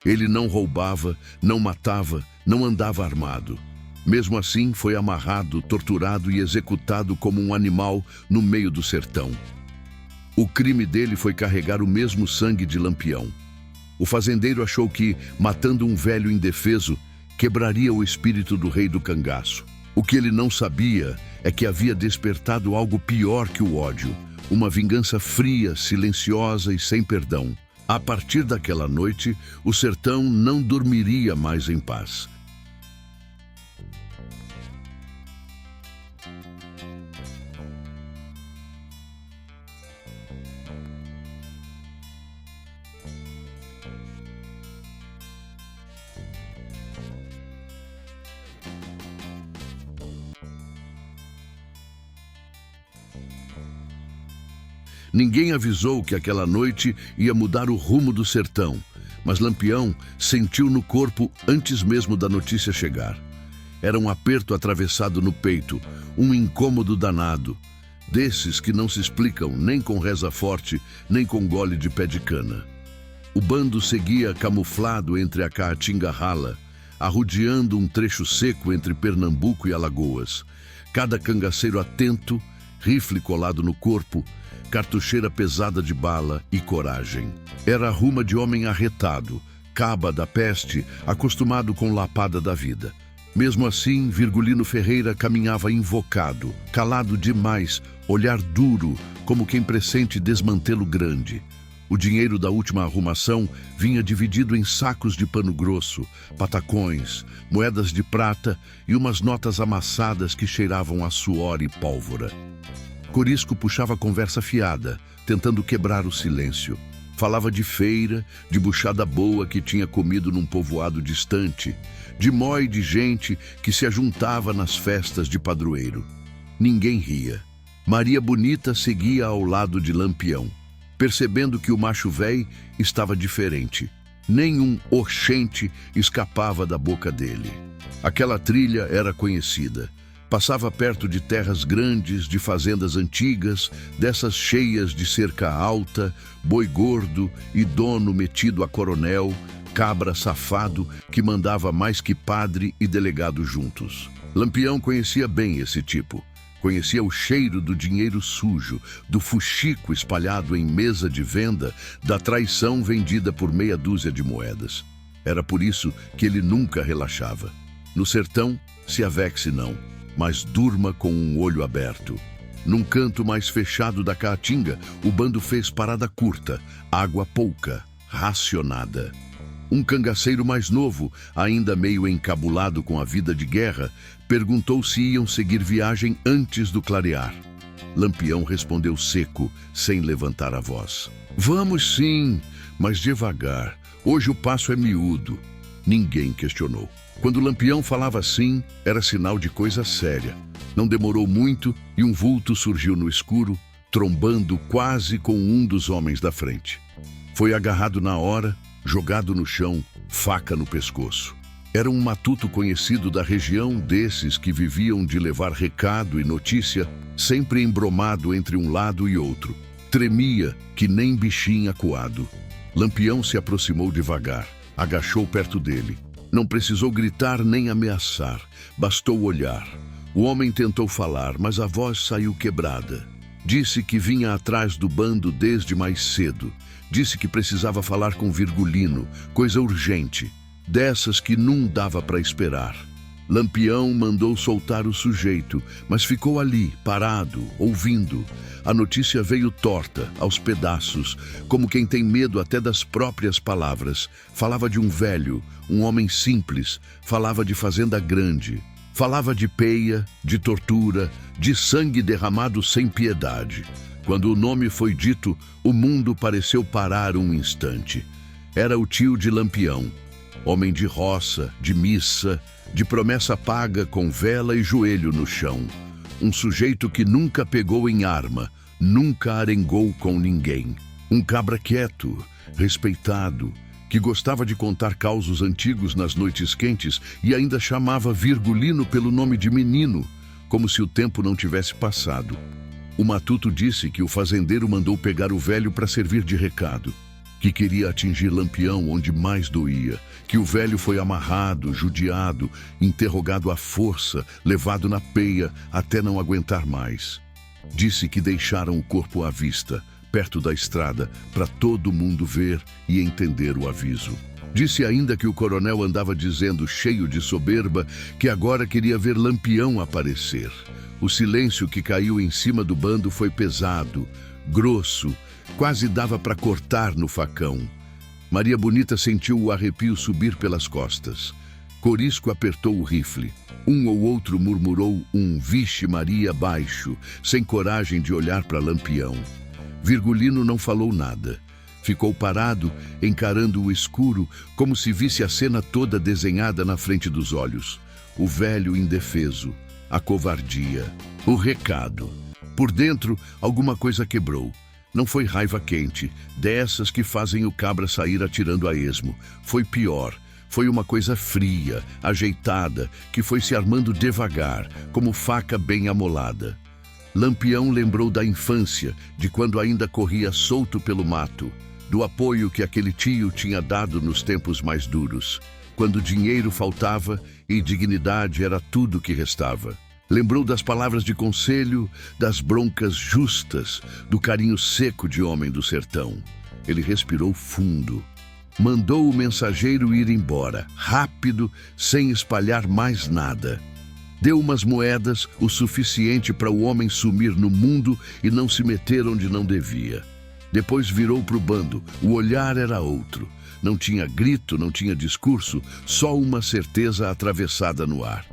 Ele não roubava, não matava, não andava armado. Mesmo assim, foi amarrado, torturado e executado como um animal no meio do sertão. O crime dele foi carregar o mesmo sangue de Lampião. O fazendeiro achou que, matando um velho indefeso, quebraria o espírito do rei do cangaço. O que ele não sabia é que havia despertado algo pior que o ódio, uma vingança fria, silenciosa e sem perdão. A partir daquela noite, o sertão não dormiria mais em paz. Ninguém avisou que aquela noite ia mudar o rumo do sertão, mas Lampião sentiu no corpo antes mesmo da notícia chegar. Era um aperto atravessado no peito, um incômodo danado, desses que não se explicam nem com reza forte, nem com gole de pé de cana. O bando seguia camuflado entre a caatinga rala, arrodeando um trecho seco entre Pernambuco e Alagoas. Cada cangaceiro atento, rifle colado no corpo, cartucheira pesada de bala e coragem. Era a ruma de homem arretado, caba da peste, acostumado com lapada da vida. Mesmo assim, Virgulino Ferreira caminhava invocado, calado demais, olhar duro, como quem pressente desmantelo grande. O dinheiro da última arrumação vinha dividido em sacos de pano grosso, patacões, moedas de prata e umas notas amassadas que cheiravam a suor e pólvora. Corisco puxava a conversa fiada, tentando quebrar o silêncio. Falava de feira, de buchada boa que tinha comido num povoado distante, de mói de gente que se ajuntava nas festas de padroeiro. Ninguém ria. Maria Bonita seguia ao lado de Lampião, percebendo que o macho véi estava diferente. Nenhum oxente escapava da boca dele. Aquela trilha era conhecida. Passava perto de terras grandes, de fazendas antigas, dessas cheias de cerca alta, boi gordo e dono metido a coronel, cabra safado que mandava mais que padre e delegado juntos. Lampião conhecia bem esse tipo. Conhecia o cheiro do dinheiro sujo, do fuxico espalhado em mesa de venda, da traição vendida por meia dúzia de moedas. Era por isso que ele nunca relaxava. No sertão, se avexe não, mas durma com um olho aberto. Num canto mais fechado da caatinga, o bando fez parada curta, água pouca, racionada. Um cangaceiro mais novo, ainda meio encabulado com a vida de guerra, perguntou se iam seguir viagem antes do clarear. Lampião respondeu seco, sem levantar a voz. Vamos sim, mas devagar. Hoje o passo é miúdo. Ninguém questionou. Quando Lampião falava assim, era sinal de coisa séria. Não demorou muito e um vulto surgiu no escuro, trombando quase com um dos homens da frente. Foi agarrado na hora, jogado no chão, faca no pescoço. Era um matuto conhecido da região, desses que viviam de levar recado e notícia, sempre embromado entre um lado e outro. Tremia que nem bichinho acuado. Lampião se aproximou devagar, agachou perto dele. Não precisou gritar nem ameaçar, bastou olhar. O homem tentou falar, mas a voz saiu quebrada. Disse que vinha atrás do bando desde mais cedo. Disse que precisava falar com Virgulino, coisa urgente, dessas que não dava para esperar. Lampião mandou soltar o sujeito, mas ficou ali, parado, ouvindo. A notícia veio torta, aos pedaços, como quem tem medo até das próprias palavras. Falava de um velho, um homem simples, falava de fazenda grande, falava de peia, de tortura, de sangue derramado sem piedade. Quando o nome foi dito, o mundo pareceu parar um instante. Era o tio de Lampião, homem de roça, de missa, de promessa paga com vela e joelho no chão. Um sujeito que nunca pegou em arma, nunca arengou com ninguém. Um cabra quieto, respeitado, que gostava de contar causos antigos nas noites quentes e ainda chamava Virgulino pelo nome de menino, como se o tempo não tivesse passado. O matuto disse que o fazendeiro mandou pegar o velho para servir de recado. que queria atingir Lampião onde mais doía, que o velho foi amarrado, judiado, interrogado à força, levado na peia até não aguentar mais. Disse que deixaram o corpo à vista, perto da estrada, para todo mundo ver e entender o aviso. Disse ainda que o coronel andava dizendo, cheio de soberba, que agora queria ver Lampião aparecer. O silêncio que caiu em cima do bando foi pesado, grosso, quase dava para cortar no facão. Maria Bonita sentiu o arrepio subir pelas costas. Corisco apertou o rifle. Um ou outro murmurou um Vixe Maria baixo, sem coragem de olhar para Lampião. Virgulino não falou nada. Ficou parado, encarando o escuro, como se visse a cena toda desenhada na frente dos olhos. O velho indefeso, a covardia, o recado. Por dentro, alguma coisa quebrou. Não foi raiva quente, dessas que fazem o cabra sair atirando a esmo. Foi pior. Foi uma coisa fria, ajeitada, que foi se armando devagar, como faca bem amolada. Lampião lembrou da infância, de quando ainda corria solto pelo mato, do apoio que aquele tio tinha dado nos tempos mais duros, quando dinheiro faltava e dignidade era tudo que restava. Lembrou das palavras de conselho, das broncas justas, do carinho seco de homem do sertão. Ele respirou fundo. Mandou o mensageiro ir embora, rápido, sem espalhar mais nada. Deu umas moedas, o suficiente para o homem sumir no mundo e não se meter onde não devia. Depois virou para o bando, o olhar era outro. Não tinha grito, não tinha discurso, só uma certeza atravessada no ar.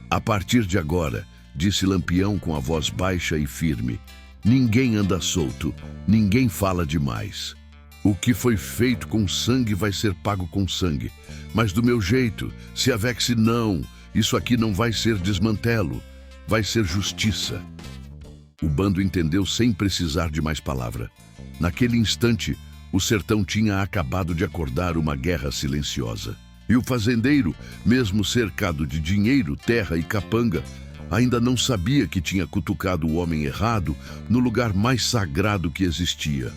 A partir de agora, disse Lampião com a voz baixa e firme, ninguém anda solto, ninguém fala demais. O que foi feito com sangue vai ser pago com sangue. Mas do meu jeito, se a Vexe não, isso aqui não vai ser desmantelo, vai ser justiça. O bando entendeu sem precisar de mais palavra. Naquele instante, o sertão tinha acabado de acordar uma guerra silenciosa. E o fazendeiro, mesmo cercado de dinheiro, terra e capanga, ainda não sabia que tinha cutucado o homem errado no lugar mais sagrado que existia,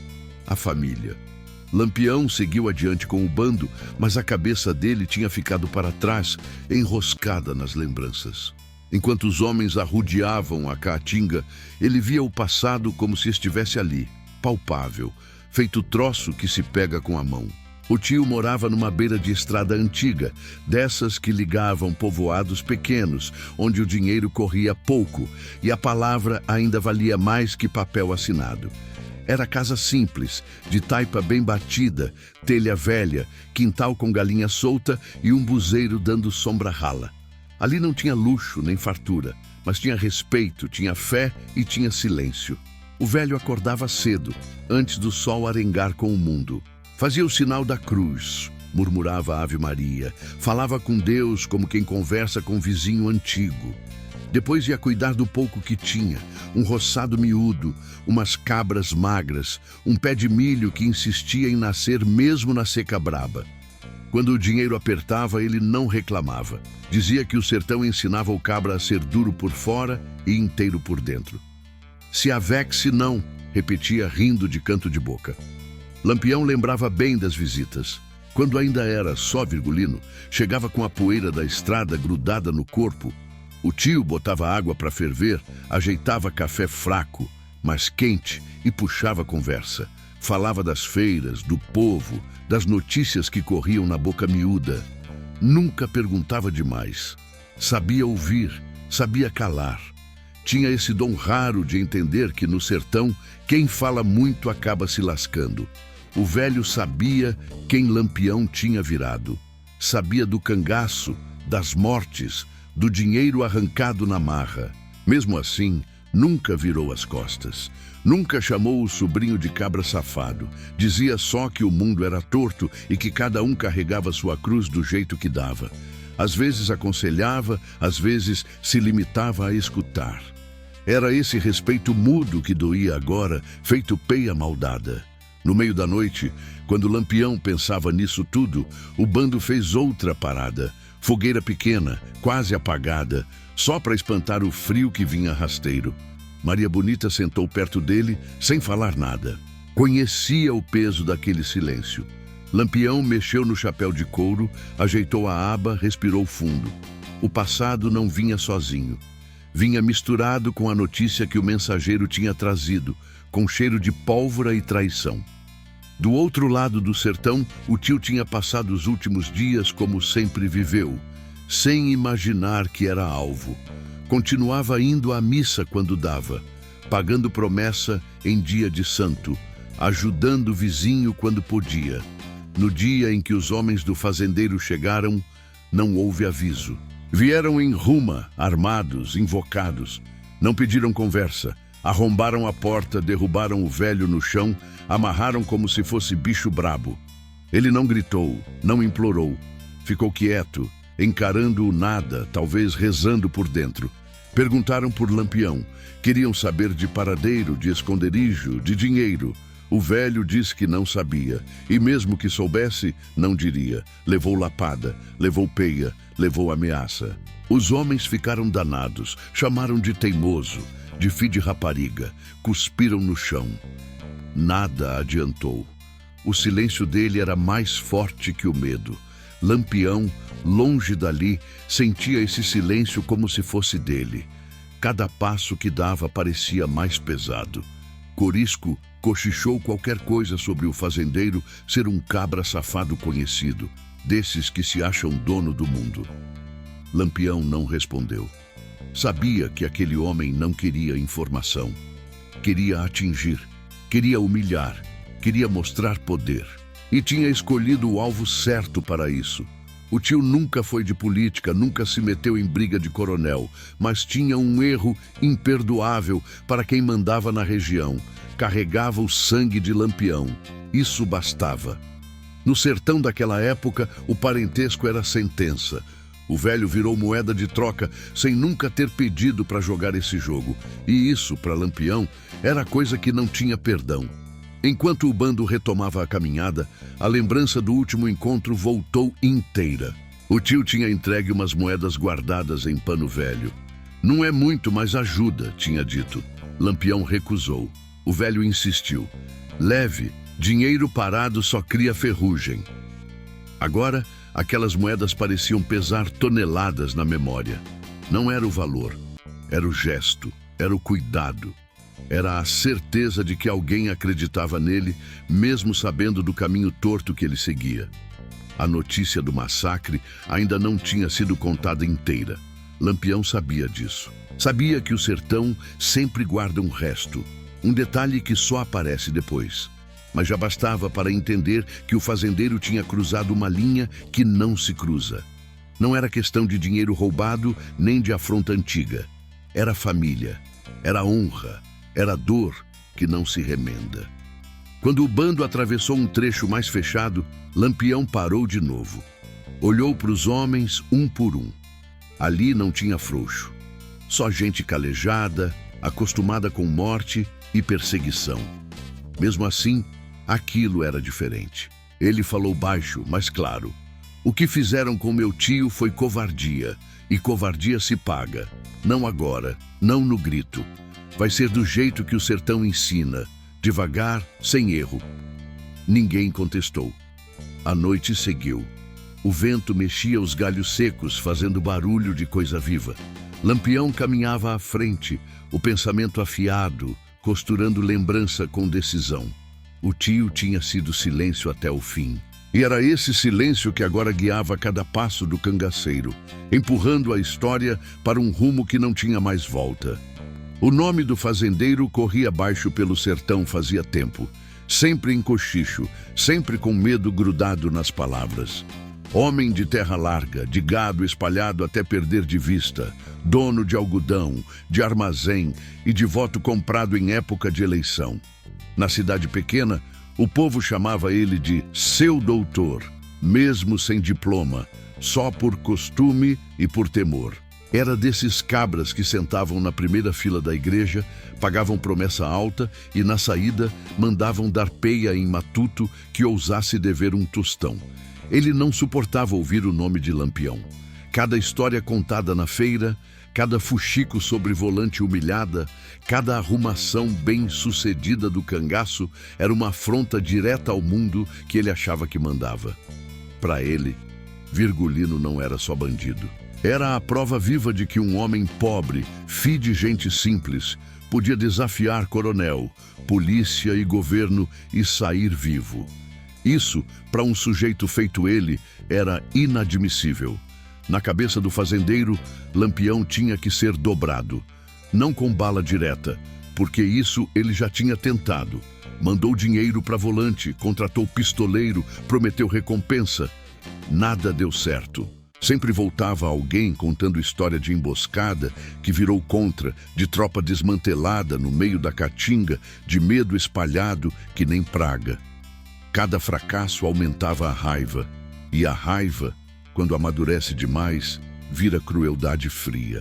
a família. Lampião seguiu adiante com o bando, mas a cabeça dele tinha ficado para trás, enroscada nas lembranças. Enquanto os homens arrodeavam a caatinga, ele via o passado como se estivesse ali, palpável, feito troço que se pega com a mão. O tio morava numa beira de estrada antiga, dessas que ligavam povoados pequenos, onde o dinheiro corria pouco e a palavra ainda valia mais que papel assinado. Era casa simples, de taipa bem batida, telha velha, quintal com galinha solta e um buzeiro dando sombra rala. Ali não tinha luxo nem fartura, mas tinha respeito, tinha fé e tinha silêncio. O velho acordava cedo, antes do sol arengar com o mundo. Fazia o sinal da cruz, murmurava a Ave Maria, falava com Deus como quem conversa com um vizinho antigo. Depois ia cuidar do pouco que tinha, um roçado miúdo, umas cabras magras, um pé de milho que insistia em nascer mesmo na seca braba. Quando o dinheiro apertava, ele não reclamava. Dizia que o sertão ensinava o cabra a ser duro por fora e inteiro por dentro. Se a Vexe não, repetia rindo de canto de boca. Lampião lembrava bem das visitas. Quando ainda era só Virgulino, chegava com a poeira da estrada grudada no corpo. O tio botava água para ferver, ajeitava café fraco, mas quente, e puxava conversa. Falava das feiras, do povo, das notícias que corriam na boca miúda. Nunca perguntava demais. Sabia ouvir, sabia calar. Tinha esse dom raro de entender que no sertão, quem fala muito acaba se lascando. O velho sabia quem Lampião tinha virado. Sabia do cangaço, das mortes, do dinheiro arrancado na marra. Mesmo assim, nunca virou as costas. Nunca chamou o sobrinho de cabra safado. Dizia só que o mundo era torto e que cada um carregava sua cruz do jeito que dava. Às vezes aconselhava, às vezes se limitava a escutar. Era esse respeito mudo que doía agora, feito peia maldada. No meio da noite, quando Lampião pensava nisso tudo, o bando fez outra parada. Fogueira pequena, quase apagada, só para espantar o frio que vinha rasteiro. Maria Bonita sentou perto dele, sem falar nada. Conhecia o peso daquele silêncio. Lampião mexeu no chapéu de couro, ajeitou a aba, respirou fundo. O passado não vinha sozinho. Vinha misturado com a notícia que o mensageiro tinha trazido, com cheiro de pólvora e traição. Do outro lado do sertão, o tio tinha passado os últimos dias como sempre viveu, sem imaginar que era alvo. Continuava indo à missa quando dava, pagando promessa em dia de santo, ajudando o vizinho quando podia. No dia em que os homens do fazendeiro chegaram, não houve aviso. Vieram em ruma, armados, invocados. Não pediram conversa. Arrombaram a porta, derrubaram o velho no chão, amarraram como se fosse bicho brabo. Ele não gritou, não implorou. Ficou quieto, encarando o nada, talvez rezando por dentro. Perguntaram por Lampião. Queriam saber de paradeiro, de esconderijo, de dinheiro. O velho disse que não sabia, e mesmo que soubesse, não diria. Levou lapada, levou peia, levou ameaça. Os homens ficaram danados, chamaram de teimoso, de filho de rapariga, cuspiram no chão. Nada adiantou. O silêncio dele era mais forte que o medo. Lampião, longe dali, sentia esse silêncio como se fosse dele. Cada passo que dava parecia mais pesado. Corisco cochichou qualquer coisa sobre o fazendeiro ser um cabra safado conhecido, desses que se acham dono do mundo. Lampião não respondeu. Sabia que aquele homem não queria informação. Queria atingir, queria humilhar, queria mostrar poder. E tinha escolhido o alvo certo para isso. O tio nunca foi de política, nunca se meteu em briga de coronel, mas tinha um erro imperdoável para quem mandava na região. Carregava o sangue de Lampião. Isso bastava. No sertão daquela época, o parentesco era sentença. O velho virou moeda de troca sem nunca ter pedido para jogar esse jogo. E isso, para Lampião, era coisa que não tinha perdão. Enquanto o bando retomava a caminhada, a lembrança do último encontro voltou inteira. O tio tinha entregue umas moedas guardadas em pano velho. Não é muito, mas ajuda, tinha dito. Lampião recusou. O velho insistiu. Leve, dinheiro parado só cria ferrugem. Agora, aquelas moedas pareciam pesar toneladas na memória. Não era o valor, era o gesto, era o cuidado. Era a certeza de que alguém acreditava nele, mesmo sabendo do caminho torto que ele seguia. A notícia do massacre ainda não tinha sido contada inteira. Lampião sabia disso. Sabia que o sertão sempre guarda um resto, um detalhe que só aparece depois. Mas já bastava para entender que o fazendeiro tinha cruzado uma linha que não se cruza. Não era questão de dinheiro roubado, nem de afronta antiga. Era família, era honra, era dor que não se remenda. Quando o bando atravessou um trecho mais fechado, Lampião parou de novo. Olhou para os homens um por um. Ali não tinha frouxo. Só gente calejada, acostumada com morte e perseguição. Mesmo assim, aquilo era diferente. Ele falou baixo, mas claro. O que fizeram com meu tio foi covardia, e covardia se paga. Não agora, não no grito. Vai ser do jeito que o sertão ensina, devagar, sem erro. Ninguém contestou. A noite seguiu. O vento mexia os galhos secos, fazendo barulho de coisa viva. Lampião caminhava à frente, o pensamento afiado, costurando lembrança com decisão. O tio tinha sido silêncio até o fim. E era esse silêncio que agora guiava cada passo do cangaceiro, empurrando a história para um rumo que não tinha mais volta. O nome do fazendeiro corria baixo pelo sertão fazia tempo, sempre em cochicho, sempre com medo grudado nas palavras. Homem de terra larga, de gado espalhado até perder de vista, dono de algodão, de armazém e de voto comprado em época de eleição. Na cidade pequena, o povo chamava ele de seu doutor, mesmo sem diploma, só por costume e por temor. Era desses cabras que sentavam na primeira fila da igreja, pagavam promessa alta e, na saída, mandavam dar peia em matuto que ousasse dever um tostão. Ele não suportava ouvir o nome de Lampião. Cada história contada na feira, Cada fuxico sobre volante humilhada, cada arrumação bem-sucedida do cangaço era uma afronta direta ao mundo que ele achava que mandava. Para ele, Virgulino não era só bandido. Era a prova viva de que um homem pobre, filho de gente simples, podia desafiar coronel, polícia e governo e sair vivo. Isso, para um sujeito feito ele, era inadmissível. Na cabeça do fazendeiro, Lampião tinha que ser dobrado. Não com bala direta, porque isso ele já tinha tentado. Mandou dinheiro para volante, contratou pistoleiro, prometeu recompensa. Nada deu certo. Sempre voltava alguém contando história de emboscada que virou contra, de tropa desmantelada no meio da caatinga, de medo espalhado que nem praga. Cada fracasso aumentava a raiva, e a raiva, quando amadurece demais, vira crueldade fria.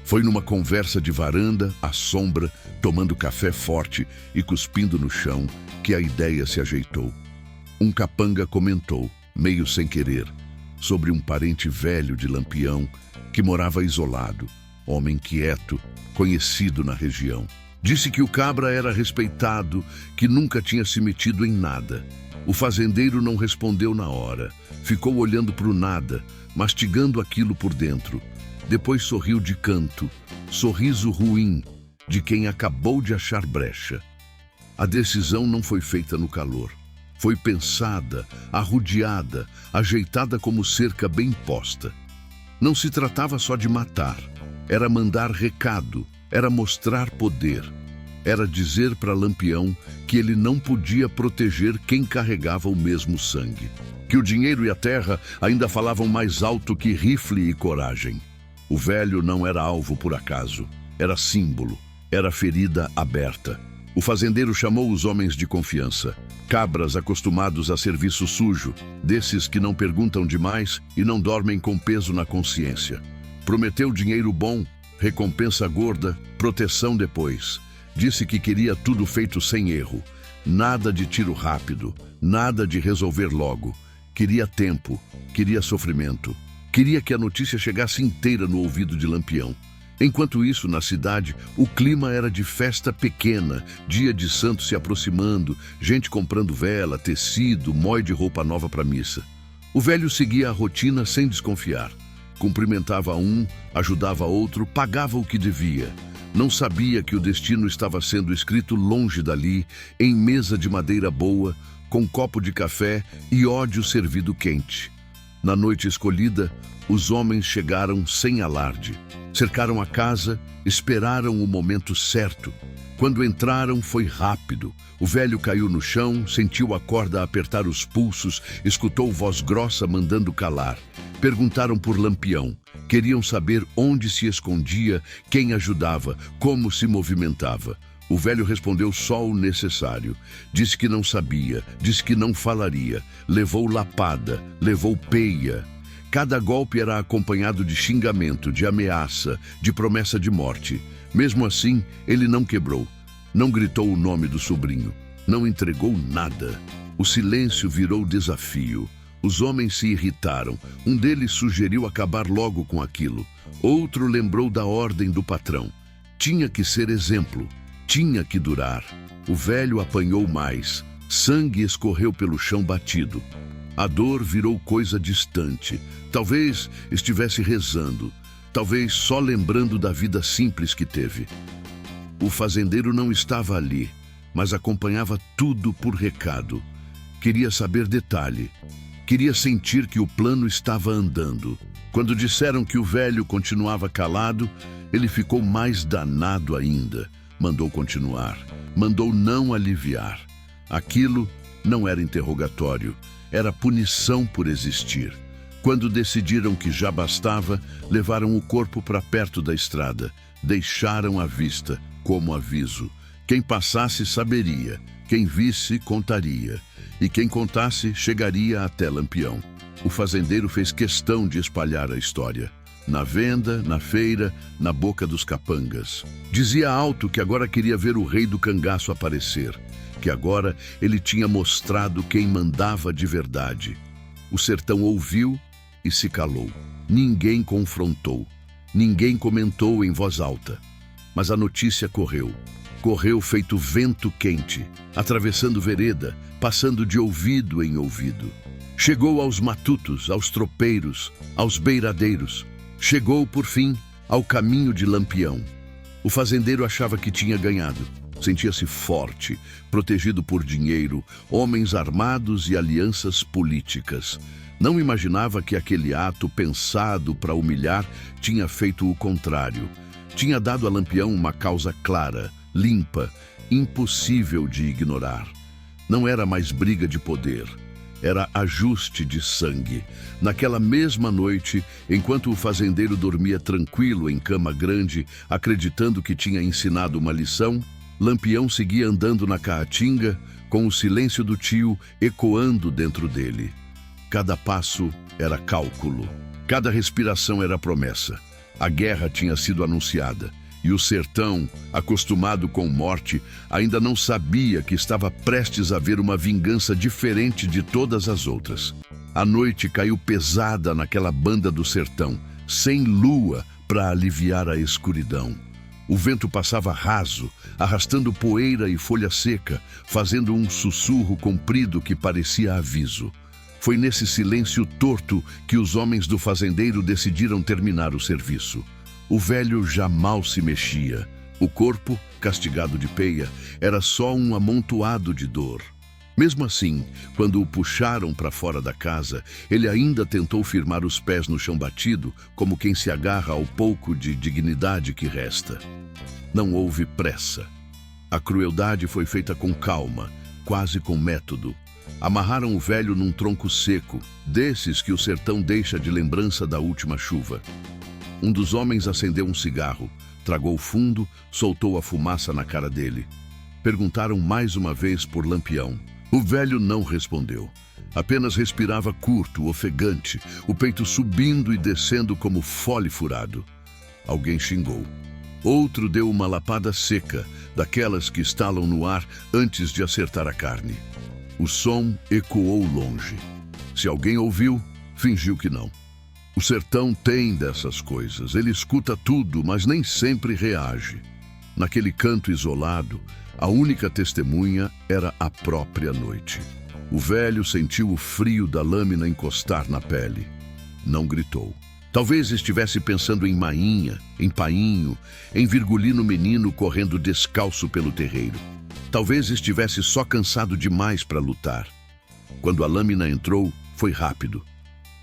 Foi numa conversa de varanda, à sombra, tomando café forte e cuspindo no chão, que a ideia se ajeitou. Um capanga comentou, meio sem querer, sobre um parente velho de Lampião que morava isolado, homem quieto, conhecido na região. Disse que o cabra era respeitado, que nunca tinha se metido em nada. O fazendeiro não respondeu na hora. Ficou olhando para o nada, mastigando aquilo por dentro. Depois sorriu de canto, sorriso ruim, de quem acabou de achar brecha. A decisão não foi feita no calor. Foi pensada, arrodeada, ajeitada como cerca bem posta. Não se tratava só de matar. Era mandar recado, era mostrar poder. Era dizer para Lampião que ele não podia proteger quem carregava o mesmo sangue. Que o dinheiro e a terra ainda falavam mais alto que rifle e coragem. O velho não era alvo por acaso. Era símbolo. Era ferida aberta. O fazendeiro chamou os homens de confiança. Cabras acostumados a serviço sujo, desses que não perguntam demais e não dormem com peso na consciência. Prometeu dinheiro bom, recompensa gorda, proteção depois. Disse que queria tudo feito sem erro. Nada de tiro rápido, nada de resolver logo. Queria tempo, queria sofrimento. Queria que a notícia chegasse inteira no ouvido de Lampião. Enquanto isso, na cidade, o clima era de festa pequena, dia de santo se aproximando, gente comprando vela, tecido, mói de roupa nova para missa. O velho seguia a rotina sem desconfiar. Cumprimentava um, ajudava outro, pagava o que devia. Não sabia que o destino estava sendo escrito longe dali, em mesa de madeira boa, com copo de café e ódio servido quente. Na noite escolhida, os homens chegaram sem alarde. Cercaram a casa, esperaram o momento certo. Quando entraram, foi rápido. O velho caiu no chão, sentiu a corda apertar os pulsos, escutou voz grossa mandando calar. Perguntaram por Lampião. Queriam saber onde se escondia, quem ajudava, como se movimentava. O velho respondeu só o necessário. Disse que não sabia, disse que não falaria. Levou lapada, levou peia. Cada golpe era acompanhado de xingamento, de ameaça, de promessa de morte. Mesmo assim, ele não quebrou. Não gritou o nome do sobrinho. Não entregou nada. O silêncio virou desafio. Os homens se irritaram. Um deles sugeriu acabar logo com aquilo. Outro lembrou da ordem do patrão. Tinha que ser exemplo. Tinha que durar. O velho apanhou mais. Sangue escorreu pelo chão batido. A dor virou coisa distante. Talvez estivesse rezando. Talvez só lembrando da vida simples que teve. O fazendeiro não estava ali, mas acompanhava tudo por recado. Queria saber detalhe. Queria sentir que o plano estava andando. Quando disseram que o velho continuava calado, ele ficou mais danado ainda. Mandou continuar. Mandou não aliviar. Aquilo não era interrogatório. Era punição por existir. Quando decidiram que já bastava, levaram o corpo para perto da estrada. Deixaram a vista, como aviso. Quem passasse saberia, quem visse contaria. E quem contasse chegaria até Lampião. O fazendeiro fez questão de espalhar a história. Na venda, na feira, na boca dos capangas. Dizia alto que agora queria ver o rei do cangaço aparecer. Que agora ele tinha mostrado quem mandava de verdade. O sertão ouviu e se calou. Ninguém confrontou. Ninguém comentou em voz alta. Mas a notícia correu. Correu feito vento quente, atravessando vereda, passando de ouvido em ouvido. Chegou aos matutos, aos tropeiros, aos beiradeiros. Chegou, por fim, ao caminho de Lampião. O fazendeiro achava que tinha ganhado. Sentia-se forte, protegido por dinheiro, homens armados e alianças políticas. Não imaginava que aquele ato pensado para humilhar tinha feito o contrário. Tinha dado a Lampião uma causa clara, limpa, impossível de ignorar. Não era mais briga de poder. Era ajuste de sangue. Naquela mesma noite, enquanto o fazendeiro dormia tranquilo em cama grande, acreditando que tinha ensinado uma lição, Lampião seguia andando na caatinga, com o silêncio do tio ecoando dentro dele. Cada passo era cálculo. Cada respiração era promessa. A guerra tinha sido anunciada. E o sertão, acostumado com morte, ainda não sabia que estava prestes a ver uma vingança diferente de todas as outras. A noite caiu pesada naquela banda do sertão, sem lua para aliviar a escuridão. O vento passava raso, arrastando poeira e folha seca, fazendo um sussurro comprido que parecia aviso. Foi nesse silêncio torto que os homens do fazendeiro decidiram terminar o serviço. O velho já mal se mexia. O corpo, castigado de peia, era só um amontoado de dor. Mesmo assim, quando o puxaram para fora da casa, ele ainda tentou firmar os pés no chão batido, como quem se agarra ao pouco de dignidade que resta. Não houve pressa. A crueldade foi feita com calma, quase com método. Amarraram o velho num tronco seco, desses que o sertão deixa de lembrança da última chuva. Um dos homens acendeu um cigarro, tragou fundo, soltou a fumaça na cara dele. Perguntaram mais uma vez por Lampião. O velho não respondeu. Apenas respirava curto, ofegante, o peito subindo e descendo como fole furado. Alguém xingou. Outro deu uma lapada seca, daquelas que estalam no ar antes de acertar a carne. O som ecoou longe. Se alguém ouviu, fingiu que não. O sertão tem dessas coisas. Ele escuta tudo, mas nem sempre reage. Naquele canto isolado, a única testemunha era a própria noite. O velho sentiu o frio da lâmina encostar na pele. Não gritou. Talvez estivesse pensando em Mainha, em Painho, em Virgulino menino correndo descalço pelo terreiro. Talvez estivesse só cansado demais para lutar. Quando a lâmina entrou, foi rápido.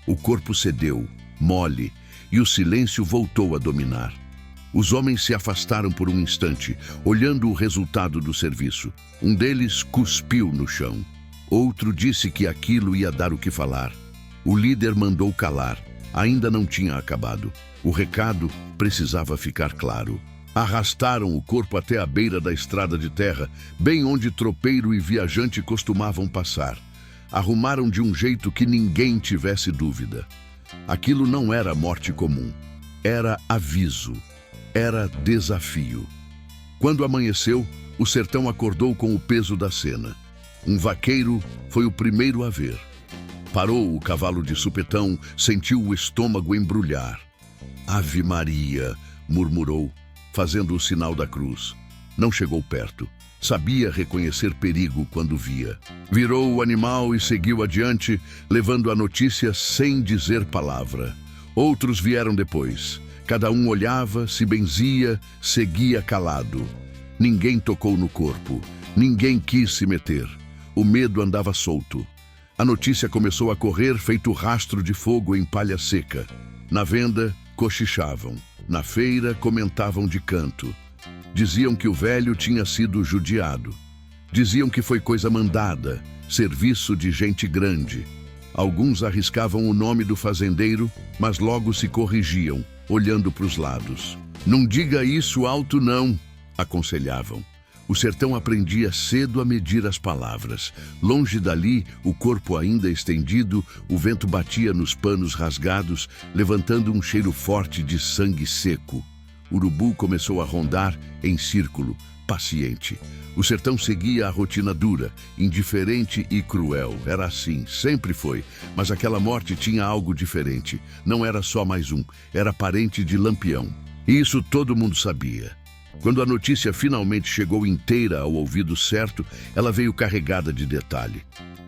O corpo cedeu, mole, e o silêncio voltou a dominar. Os homens se afastaram por um instante, olhando o resultado do serviço. Um deles cuspiu no chão. Outro disse que aquilo ia dar o que falar. O líder mandou calar. Ainda não tinha acabado. O recado precisava ficar claro. Arrastaram o corpo até a beira da estrada de terra, bem onde tropeiro e viajante costumavam passar. Arrumaram de um jeito que ninguém tivesse dúvida. Aquilo não era morte comum. Era aviso. Era desafio. Quando amanheceu, o sertão acordou com o peso da cena. Um vaqueiro foi o primeiro a ver. Parou o cavalo de supetão, sentiu o estômago embrulhar. Ave Maria, murmurou, fazendo o sinal da cruz. Não chegou perto. Sabia reconhecer perigo quando via. Virou o animal e seguiu adiante, levando a notícia sem dizer palavra. Outros vieram depois. Cada um olhava, se benzia, seguia calado. Ninguém tocou no corpo. Ninguém quis se meter. O medo andava solto. A notícia começou a correr feito rastro de fogo em palha seca. Na venda, cochichavam. Na feira, comentavam de canto. Diziam que o velho tinha sido judiado. Diziam que foi coisa mandada, serviço de gente grande. Alguns arriscavam o nome do fazendeiro, mas logo se corrigiam, olhando para os lados. Não diga isso alto não, aconselhavam. O sertão aprendia cedo a medir as palavras. Longe dali, o corpo ainda estendido, o vento batia nos panos rasgados, levantando um cheiro forte de sangue seco. Urubu começou a rondar em círculo, impaciente. O sertão seguia a rotina dura, indiferente e cruel. Era assim, sempre foi. Mas aquela morte tinha algo diferente. Não era só mais um, era parente de Lampião. E isso todo mundo sabia. Quando a notícia finalmente chegou inteira ao ouvido certo, ela veio carregada de detalhe.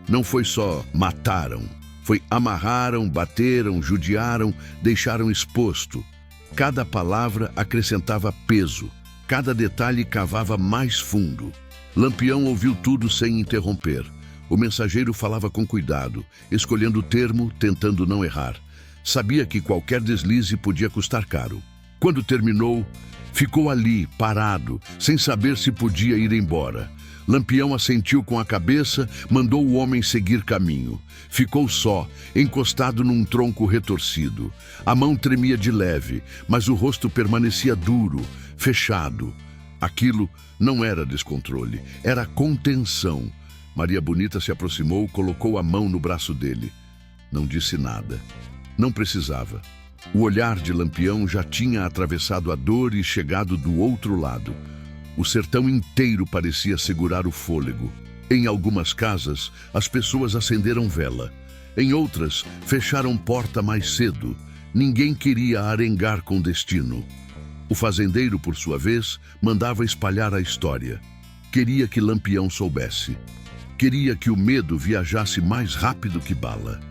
Não foi só mataram, foi amarraram, bateram, judiaram, deixaram exposto. Cada palavra acrescentava peso, cada detalhe cavava mais fundo. Lampião ouviu tudo sem interromper. O mensageiro falava com cuidado, escolhendo o termo, tentando não errar. Sabia que qualquer deslize podia custar caro. Quando terminou, ficou ali, parado, sem saber se podia ir embora. Lampião assentiu com a cabeça, mandou o homem seguir caminho. Ficou só, encostado num tronco retorcido. A mão tremia de leve, mas o rosto permanecia duro, fechado. Aquilo não era descontrole, era contenção. Maria Bonita se aproximou, colocou a mão no braço dele. Não disse nada. Não precisava. O olhar de Lampião já tinha atravessado a dor e chegado do outro lado. O sertão inteiro parecia segurar o fôlego. Em algumas casas, as pessoas acenderam vela. Em outras, fecharam porta mais cedo. Ninguém queria arengar com destino. O fazendeiro, por sua vez, mandava espalhar a história. Queria que Lampião soubesse. Queria que o medo viajasse mais rápido que bala.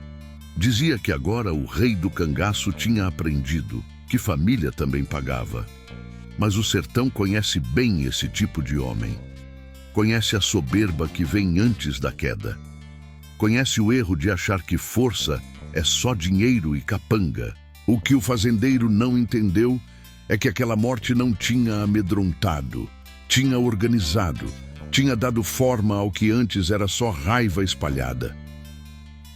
Dizia que agora o rei do cangaço tinha aprendido, que família também pagava. Mas o sertão conhece bem esse tipo de homem. Conhece a soberba que vem antes da queda. Conhece o erro de achar que força é só dinheiro e capanga. O que o fazendeiro não entendeu é que aquela morte não tinha amedrontado, tinha organizado, tinha dado forma ao que antes era só raiva espalhada.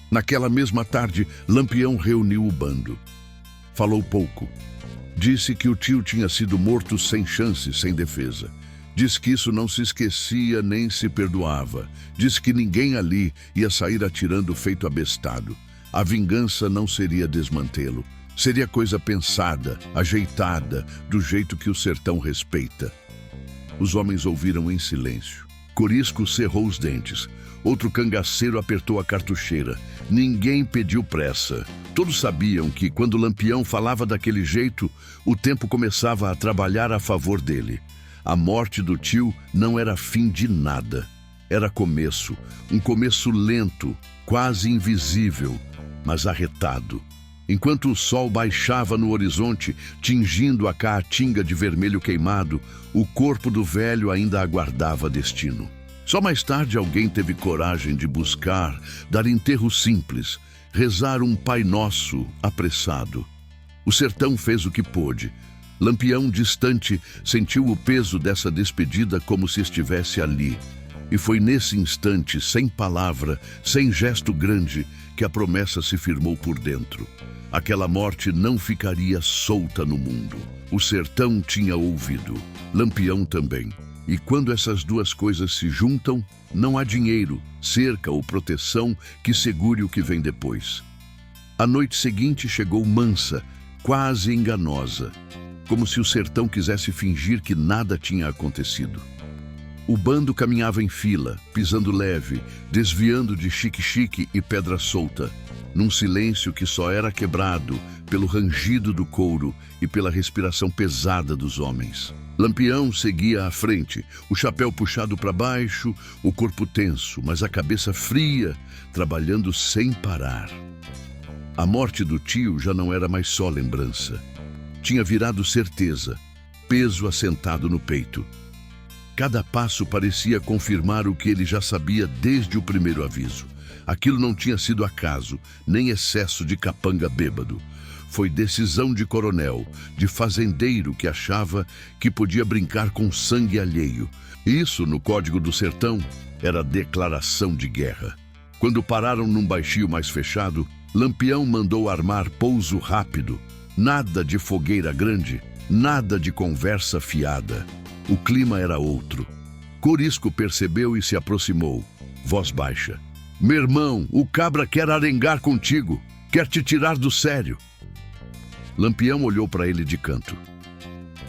Naquela mesma tarde, Lampião reuniu o bando. Falou pouco. Disse que o tio tinha sido morto sem chance, sem defesa. Disse que isso não se esquecia nem se perdoava. Disse que ninguém ali ia sair atirando feito abestado. A vingança não seria desmantê-lo. Seria coisa pensada, ajeitada, do jeito que o sertão respeita. Os homens ouviram em silêncio. Corisco cerrou os dentes. Outro cangaceiro apertou a cartucheira. Ninguém pediu pressa. Todos sabiam que, quando Lampião falava daquele jeito, o tempo começava a trabalhar a favor dele. A morte do tio não era fim de nada. Era começo. Um começo lento, quase invisível, mas arretado. Enquanto o sol baixava no horizonte, tingindo a caatinga de vermelho queimado, o corpo do velho ainda aguardava destino. Só mais tarde alguém teve coragem de buscar, dar enterro simples, rezar um Pai Nosso apressado. O sertão fez o que pôde. Lampião, distante, sentiu o peso dessa despedida como se estivesse ali. E foi nesse instante, sem palavra, sem gesto grande, que a promessa se firmou por dentro. Aquela morte não ficaria solta no mundo. O sertão tinha ouvido, Lampião também. E quando essas duas coisas se juntam, não há dinheiro, cerca ou proteção que segure o que vem depois. A noite seguinte chegou mansa, quase enganosa, como se o sertão quisesse fingir que nada tinha acontecido. O bando caminhava em fila, pisando leve, desviando de xique-xique e pedra solta, num silêncio que só era quebrado pelo rangido do couro e pela respiração pesada dos homens. Lampião seguia à frente, o chapéu puxado para baixo, o corpo tenso, mas a cabeça fria, trabalhando sem parar. A morte do tio já não era mais só lembrança. Tinha virado certeza, peso assentado no peito. Cada passo parecia confirmar o que ele já sabia desde o primeiro aviso. Aquilo não tinha sido acaso, nem excesso de capanga bêbado. Foi decisão de coronel, de fazendeiro que achava que podia brincar com sangue alheio. Isso, no Código do Sertão, era declaração de guerra. Quando pararam num baixio mais fechado, Lampião mandou armar pouso rápido. Nada de fogueira grande, nada de conversa fiada. O clima era outro. Corisco percebeu e se aproximou, voz baixa. Meu irmão, o cabra quer arengar contigo, quer te tirar do sério. Lampião olhou para ele de canto.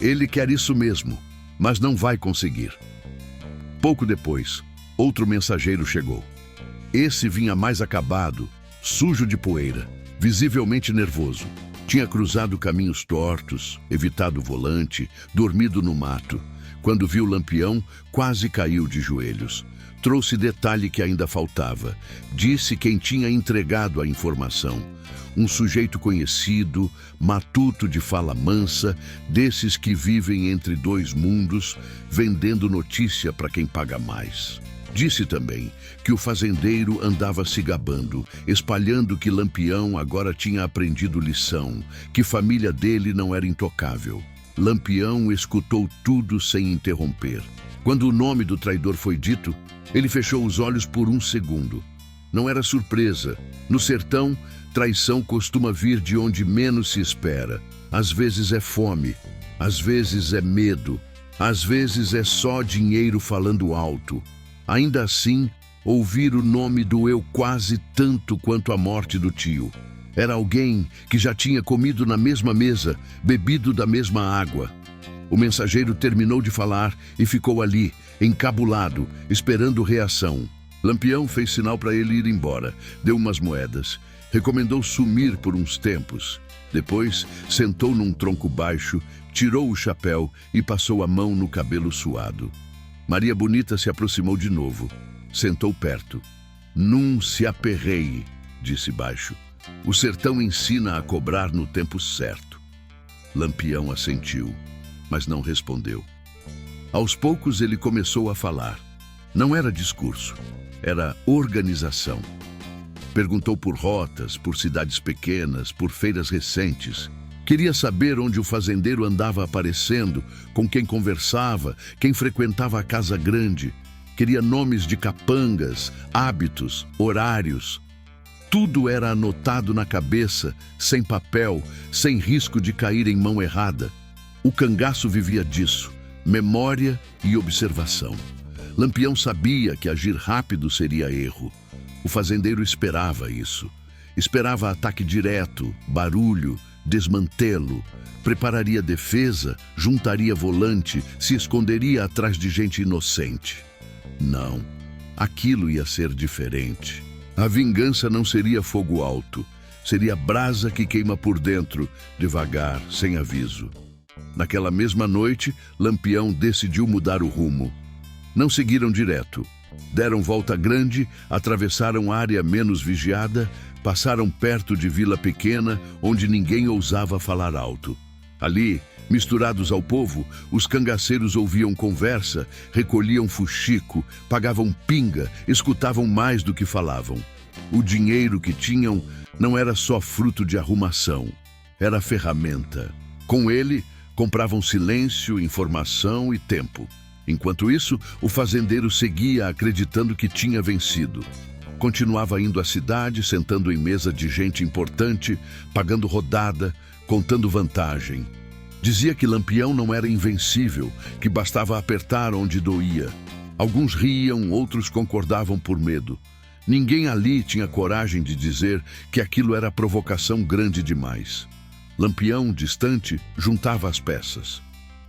Ele quer isso mesmo, mas não vai conseguir. Pouco depois, outro mensageiro chegou. Esse vinha mais acabado, sujo de poeira, visivelmente nervoso. Tinha cruzado caminhos tortos, evitado o volante, dormido no mato. Quando viu Lampião, quase caiu de joelhos. Trouxe detalhe que ainda faltava. Disse quem tinha entregado a informação. Um sujeito conhecido, matuto de fala mansa, desses que vivem entre dois mundos, vendendo notícia para quem paga mais. Disse também que o fazendeiro andava se gabando, espalhando que Lampião agora tinha aprendido lição, que família dele não era intocável. Lampião escutou tudo sem interromper. Quando o nome do traidor foi dito, ele fechou os olhos por um segundo. Não era surpresa. No sertão, traição costuma vir de onde menos se espera. Às vezes é fome, às vezes é medo, às vezes é só dinheiro falando alto. Ainda assim, ouvir o nome doeu quase tanto quanto a morte do tio. Era alguém que já tinha comido na mesma mesa, bebido da mesma água. O mensageiro terminou de falar e ficou ali, encabulado, esperando reação. Lampião fez sinal para ele ir embora, deu umas moedas, recomendou sumir por uns tempos. Depois, sentou num tronco baixo, tirou o chapéu e passou a mão no cabelo suado. Maria Bonita se aproximou de novo, sentou perto. "Num se aperreie", disse baixo. "O sertão ensina a cobrar no tempo certo." Lampião assentiu, mas não respondeu. Aos poucos ele começou a falar. Não era discurso, era organização. Perguntou por rotas, por cidades pequenas, por feiras recentes. Queria saber onde o fazendeiro andava aparecendo, com quem conversava, quem frequentava a casa grande. Queria nomes de capangas, hábitos, horários. Tudo era anotado na cabeça, sem papel, sem risco de cair em mão errada. O cangaço vivia disso, memória e observação. Lampião sabia que agir rápido seria erro. O fazendeiro esperava isso. Esperava ataque direto, barulho, desmantelo. Prepararia defesa, juntaria volante, se esconderia atrás de gente inocente. Não, aquilo ia ser diferente. A vingança não seria fogo alto, seria brasa que queima por dentro, devagar, sem aviso. Naquela mesma noite, Lampião decidiu mudar o rumo. Não seguiram direto. Deram volta grande, atravessaram área menos vigiada, passaram perto de vila pequena, onde ninguém ousava falar alto. Ali, misturados ao povo, os cangaceiros ouviam conversa, recolhiam fuxico, pagavam pinga, escutavam mais do que falavam. O dinheiro que tinham não era só fruto de arrumação, era ferramenta. Com ele, compravam silêncio, informação e tempo. Enquanto isso, o fazendeiro seguia acreditando que tinha vencido. Continuava indo à cidade, sentando em mesa de gente importante, pagando rodada, contando vantagem. Dizia que Lampião não era invencível, que bastava apertar onde doía. Alguns riam, outros concordavam por medo. Ninguém ali tinha coragem de dizer que aquilo era provocação grande demais. Lampião, distante, juntava as peças.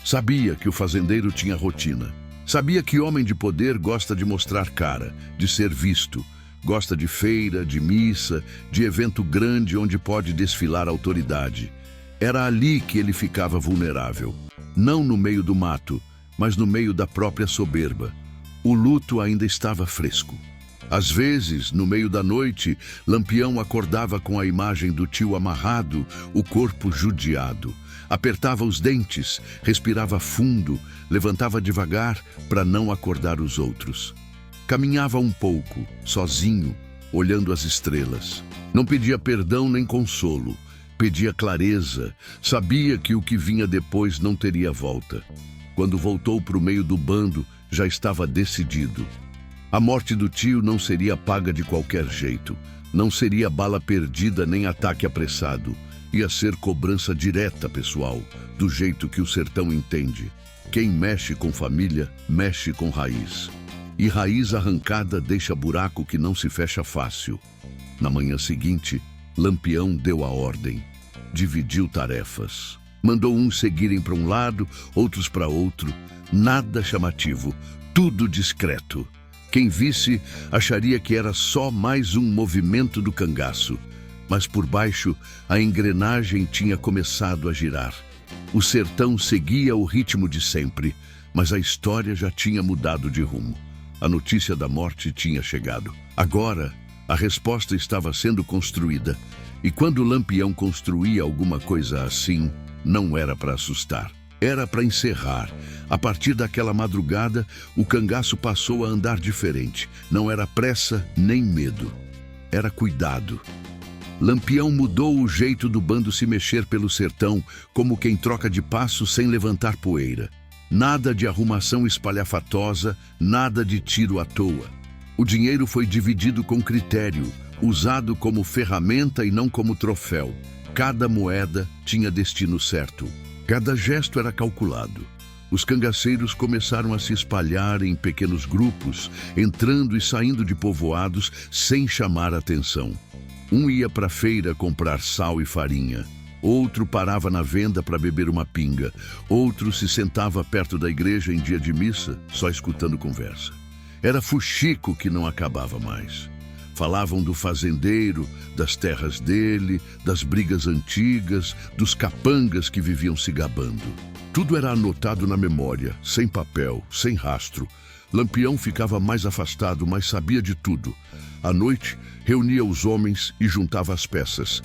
Sabia que o fazendeiro tinha rotina. Sabia que homem de poder gosta de mostrar cara, de ser visto. Gosta de feira, de missa, de evento grande onde pode desfilar autoridade. Era ali que ele ficava vulnerável. Não no meio do mato, mas no meio da própria soberba. O luto ainda estava fresco. Às vezes, no meio da noite, Lampião acordava com a imagem do tio amarrado, o corpo judiado. Apertava os dentes, respirava fundo, levantava devagar para não acordar os outros. Caminhava um pouco, sozinho, olhando as estrelas. Não pedia perdão nem consolo, pedia clareza. Sabia que o que vinha depois não teria volta. Quando voltou para o meio do bando, já estava decidido. A morte do tio não seria paga de qualquer jeito. Não seria bala perdida nem ataque apressado. Ia ser cobrança direta, pessoal, do jeito que o sertão entende. Quem mexe com família, mexe com raiz. E raiz arrancada deixa buraco que não se fecha fácil. Na manhã seguinte, Lampião deu a ordem. Dividiu tarefas. Mandou uns seguirem para um lado, outros para outro. Nada chamativo. tudo discreto. Quem visse acharia que era só mais um movimento do cangaço, mas por baixo a engrenagem tinha começado a girar. O sertão seguia o ritmo de sempre, mas a história já tinha mudado de rumo. A notícia da morte tinha chegado. Agora, a resposta estava sendo construída, e quando Lampião construía alguma coisa assim, não era para assustar. Era para encerrar. A partir daquela madrugada, o cangaço passou a andar diferente. Não era pressa nem medo. Era cuidado. Lampião mudou o jeito do bando se mexer pelo sertão, como quem troca de passo sem levantar poeira. Nada de arrumação espalhafatosa, nada de tiro à toa. O dinheiro foi dividido com critério, usado como ferramenta e não como troféu. Cada moeda tinha destino certo. Cada gesto era calculado. Os cangaceiros começaram a se espalhar em pequenos grupos, entrando e saindo de povoados sem chamar atenção. Um ia para a feira comprar sal e farinha. Outro parava na venda para beber uma pinga. Outro se sentava perto da igreja em dia de missa, só escutando conversa. Era fuxico que não acabava mais. Falavam do fazendeiro, das terras dele, das brigas antigas, dos capangas que viviam se gabando. Tudo era anotado na memória, sem papel, sem rastro. Lampião ficava mais afastado, mas sabia de tudo. À noite, reunia os homens e juntava as peças.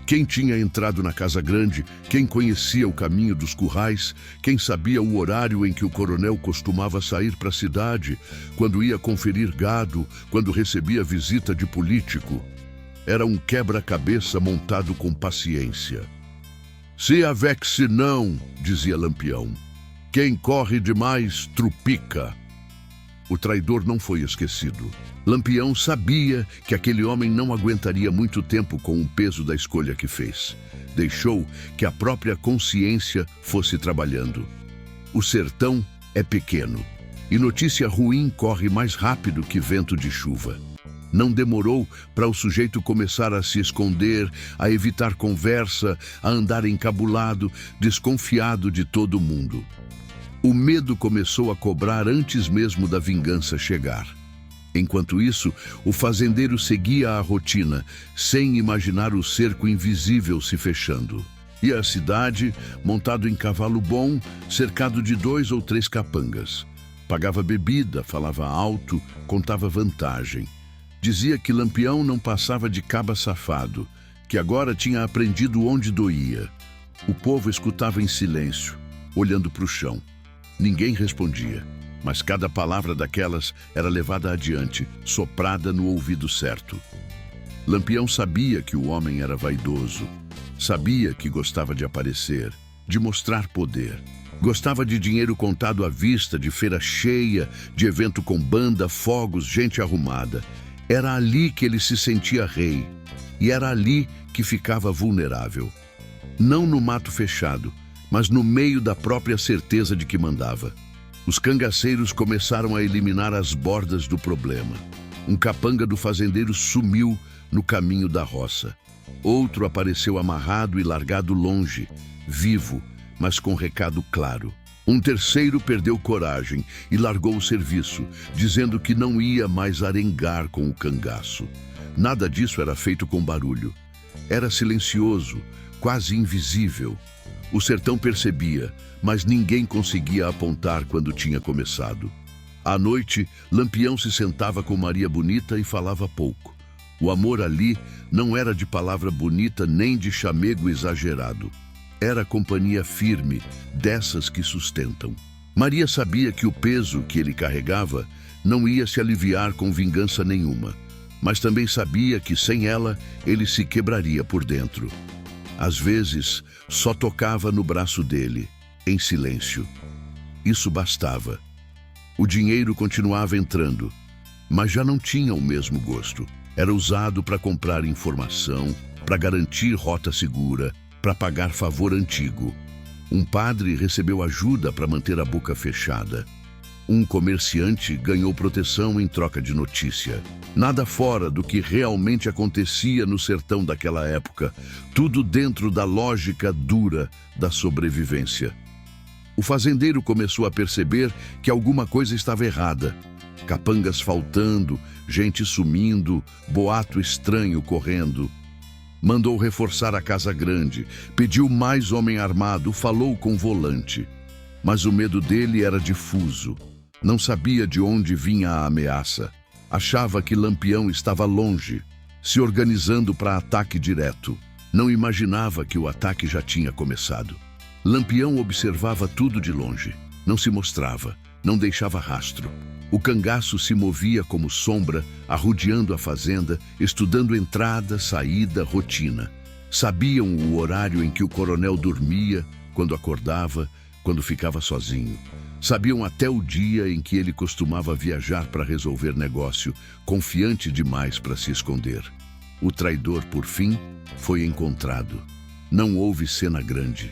Quem tinha entrado na casa grande, quem conhecia o caminho dos currais, quem sabia o horário em que o coronel costumava sair para a cidade, quando ia conferir gado, quando recebia visita de político. Era um quebra-cabeça montado com paciência. Se avexe não, dizia Lampião. Quem corre demais, trupica. O traidor não foi esquecido. Lampião sabia que aquele homem não aguentaria muito tempo com o peso da escolha que fez. Deixou que a própria consciência fosse trabalhando. O sertão é pequeno e notícia ruim corre mais rápido que vento de chuva. Não demorou para o sujeito começar a se esconder, a evitar conversa, a andar encabulado, desconfiado de todo mundo. O medo começou a cobrar antes mesmo da vingança chegar. Enquanto isso, o fazendeiro seguia a rotina, sem imaginar o cerco invisível se fechando. E a cidade, montado em cavalo bom, cercado de 2 ou 3 capangas. Pagava bebida, falava alto, contava vantagem. Dizia que Lampião não passava de caba safado, que agora tinha aprendido onde doía. O povo escutava em silêncio, olhando para o chão. Ninguém respondia, mas cada palavra daquelas era levada adiante, soprada no ouvido certo. Lampião sabia que o homem era vaidoso, sabia que gostava de aparecer, de mostrar poder. Gostava de dinheiro contado à vista, de feira cheia, de evento com banda, fogos, gente arrumada. Era ali que ele se sentia rei, e era ali que ficava vulnerável. Não no mato fechado, mas no meio da própria certeza de que mandava. Os cangaceiros começaram a eliminar as bordas do problema. Um capanga do fazendeiro sumiu no caminho da roça. Outro apareceu amarrado e largado longe, vivo, mas com recado claro. Um terceiro perdeu coragem e largou o serviço, dizendo que não ia mais arengar com o cangaço. Nada disso era feito com barulho. Era silencioso, quase invisível. O sertão percebia, mas ninguém conseguia apontar quando tinha começado. À noite, Lampião se sentava com Maria Bonita e falava pouco. O amor ali não era de palavra bonita nem de chamego exagerado. Era companhia firme, dessas que sustentam. Maria sabia que o peso que ele carregava não ia se aliviar com vingança nenhuma, mas também sabia que sem ela ele se quebraria por dentro. Às vezes, só tocava no braço dele, em silêncio. Isso bastava. O dinheiro continuava entrando, mas já não tinha o mesmo gosto. Era usado para comprar informação, para garantir rota segura, para pagar favor antigo. Um padre recebeu ajuda para manter a boca fechada. Um comerciante ganhou proteção em troca de notícia. Nada fora do que realmente acontecia no sertão daquela época, tudo dentro da lógica dura da sobrevivência. O fazendeiro começou a perceber que alguma coisa estava errada. Capangas faltando, gente sumindo, boato estranho correndo. Mandou reforçar a casa grande, pediu mais homem armado, falou com o volante. Mas o medo dele era difuso. Não sabia de onde vinha a ameaça. Achava que Lampião estava longe, se organizando para ataque direto. Não imaginava que o ataque já tinha começado. Lampião observava tudo de longe. Não se mostrava, não deixava rastro. O cangaço se movia como sombra, arrodeando a fazenda, estudando entrada, saída, rotina. Sabiam o horário em que o coronel dormia, quando acordava, quando ficava sozinho. Sabiam até o dia em que ele costumava viajar para resolver negócio, confiante demais para se esconder. O traidor, por fim, foi encontrado. Não houve cena grande.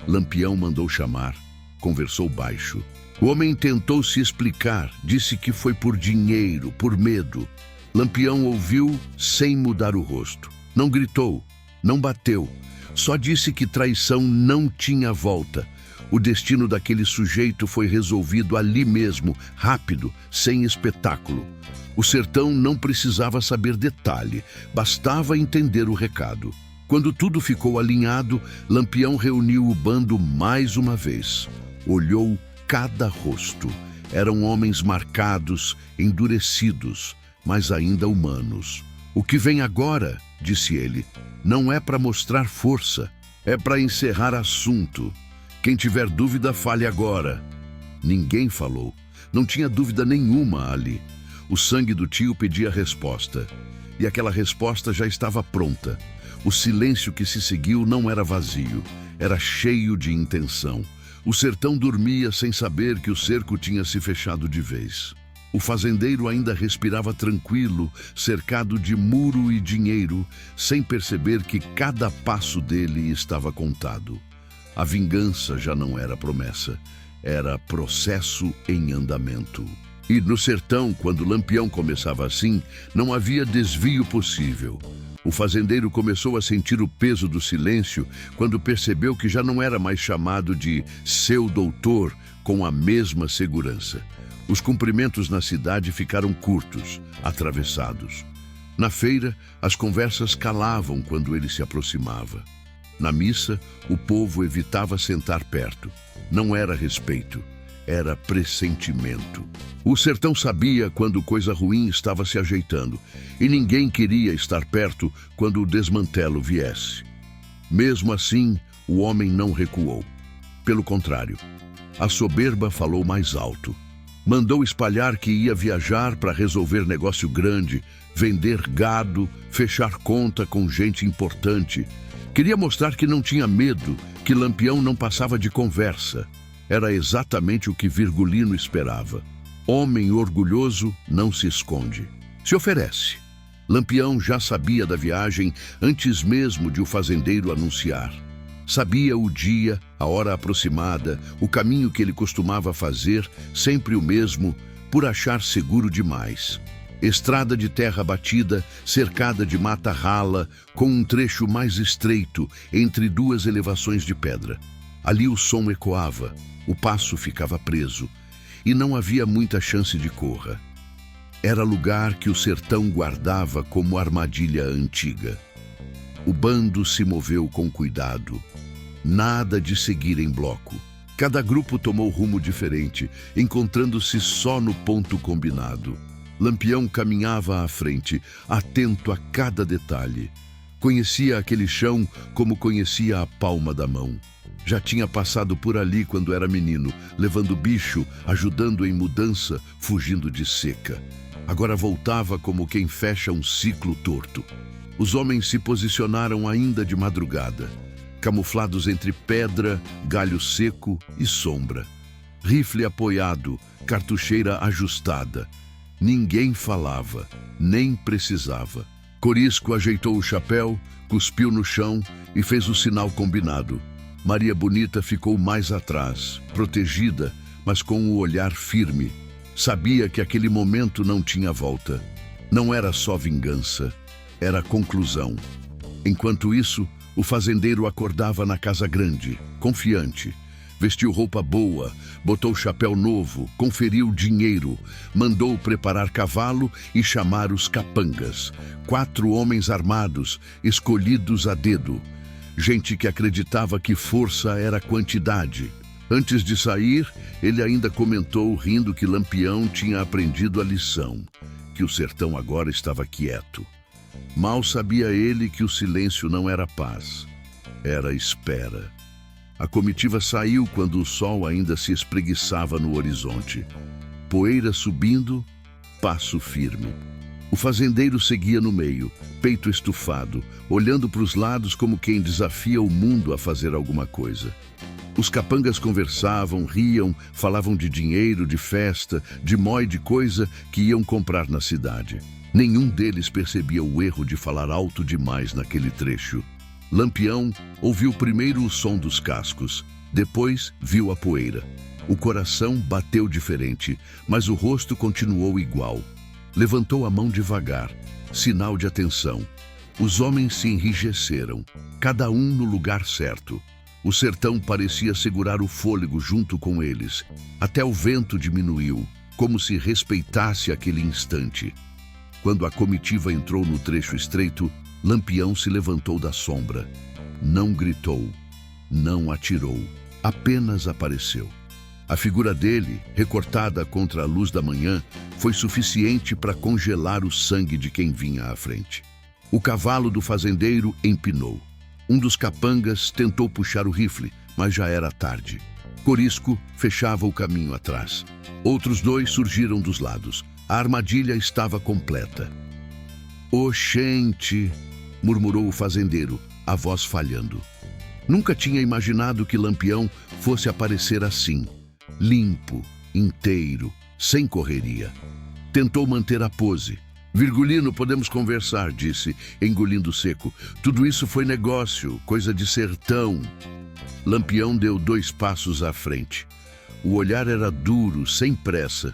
Lampião mandou chamar, conversou baixo. O homem tentou se explicar, disse que foi por dinheiro, por medo. Lampião ouviu sem mudar o rosto. Não gritou, não bateu, só disse que traição não tinha volta. O destino daquele sujeito foi resolvido ali mesmo, rápido, sem espetáculo. O sertão não precisava saber detalhe, bastava entender o recado. Quando tudo ficou alinhado, Lampião reuniu o bando mais uma vez. Olhou cada rosto. Eram homens marcados, endurecidos, mas ainda humanos. O que vem agora, disse ele, não é para mostrar força, é para encerrar assunto. Quem tiver dúvida, fale agora. Ninguém falou. Não tinha dúvida nenhuma ali. O sangue do tio pedia resposta. E aquela resposta já estava pronta. O silêncio que se seguiu não era vazio, era cheio de intenção. O sertão dormia sem saber que o cerco tinha se fechado de vez. O fazendeiro ainda respirava tranquilo, cercado de muro e dinheiro, sem perceber que cada passo dele estava contado. A vingança já não era promessa, era processo em andamento. E no sertão, quando Lampião começava assim, não havia desvio possível. O fazendeiro começou a sentir o peso do silêncio quando percebeu que já não era mais chamado de seu doutor com a mesma segurança. Os cumprimentos na cidade ficaram curtos, atravessados. Na feira, as conversas calavam quando ele se aproximava. Na missa, o povo evitava sentar perto. Não era respeito, era pressentimento. O sertão sabia quando coisa ruim estava se ajeitando, e ninguém queria estar perto quando o desmantelo viesse. Mesmo assim, o homem não recuou. Pelo contrário, a soberba falou mais alto. Mandou espalhar que ia viajar para resolver negócio grande, vender gado, fechar conta com gente importante. Queria mostrar que não tinha medo, que Lampião não passava de conversa. Era exatamente o que Virgulino esperava. Homem orgulhoso não se esconde. Se oferece. Lampião já sabia da viagem antes mesmo de o fazendeiro anunciar. Sabia o dia, a hora aproximada, o caminho que ele costumava fazer, sempre o mesmo, por achar seguro demais. Estrada de terra batida, cercada de mata rala, com um trecho mais estreito entre duas elevações de pedra. Ali o som ecoava, o passo ficava preso, e não havia muita chance de corra. Era lugar que o sertão guardava como armadilha antiga. O bando se moveu com cuidado. Nada de seguir em bloco. Cada grupo tomou rumo diferente, encontrando-se só no ponto combinado. Lampião caminhava à frente, atento a cada detalhe. Conhecia aquele chão como conhecia a palma da mão. Já tinha passado por ali quando era menino, levando bicho, ajudando em mudança, fugindo de seca. Agora voltava como quem fecha um ciclo torto. Os homens se posicionaram ainda de madrugada, camuflados entre pedra, galho seco e sombra. Rifle apoiado, cartucheira ajustada. Ninguém falava, nem precisava. Corisco ajeitou o chapéu, cuspiu no chão e fez o sinal combinado. Maria Bonita ficou mais atrás, protegida, mas com o olhar firme. Sabia que aquele momento não tinha volta. Não era só vingança, era conclusão. Enquanto isso, o fazendeiro acordava na casa grande, confiante. Vestiu roupa boa, botou chapéu novo, conferiu dinheiro, mandou preparar cavalo e chamar os capangas, 4 homens armados, escolhidos a dedo. Gente que acreditava que força era quantidade. Antes de sair, ele ainda comentou, rindo, que Lampião tinha aprendido a lição, que o sertão agora estava quieto. Mal sabia ele que o silêncio não era paz, era espera. A comitiva saiu quando o sol ainda se espreguiçava no horizonte. Poeira subindo, passo firme. O fazendeiro seguia no meio, peito estufado, olhando para os lados como quem desafia o mundo a fazer alguma coisa. Os capangas conversavam, riam, falavam de dinheiro, de festa, de mói de coisa que iam comprar na cidade. Nenhum deles percebia o erro de falar alto demais naquele trecho. Lampião ouviu primeiro o som dos cascos, depois viu a poeira. O coração bateu diferente, mas o rosto continuou igual. Levantou a mão devagar, sinal de atenção. Os homens se enrijeceram, cada um no lugar certo. O sertão parecia segurar o fôlego junto com eles. Até o vento diminuiu, como se respeitasse aquele instante. Quando a comitiva entrou no trecho estreito, Lampião se levantou da sombra. Não gritou, não atirou, apenas apareceu. A figura dele, recortada contra a luz da manhã, foi suficiente para congelar o sangue de quem vinha à frente. O cavalo do fazendeiro empinou. Um dos capangas tentou puxar o rifle, mas já era tarde. Corisco fechava o caminho atrás. Outros 2 surgiram dos lados. A armadilha estava completa. "Oxente!", murmurou o fazendeiro, a voz falhando. Nunca tinha imaginado que Lampião fosse aparecer assim, limpo, inteiro, sem correria. Tentou manter a pose. "Virgulino, podemos conversar", disse, engolindo seco. "Tudo isso foi negócio, coisa de sertão." Lampião deu 2 passos à frente. O olhar era duro, sem pressa.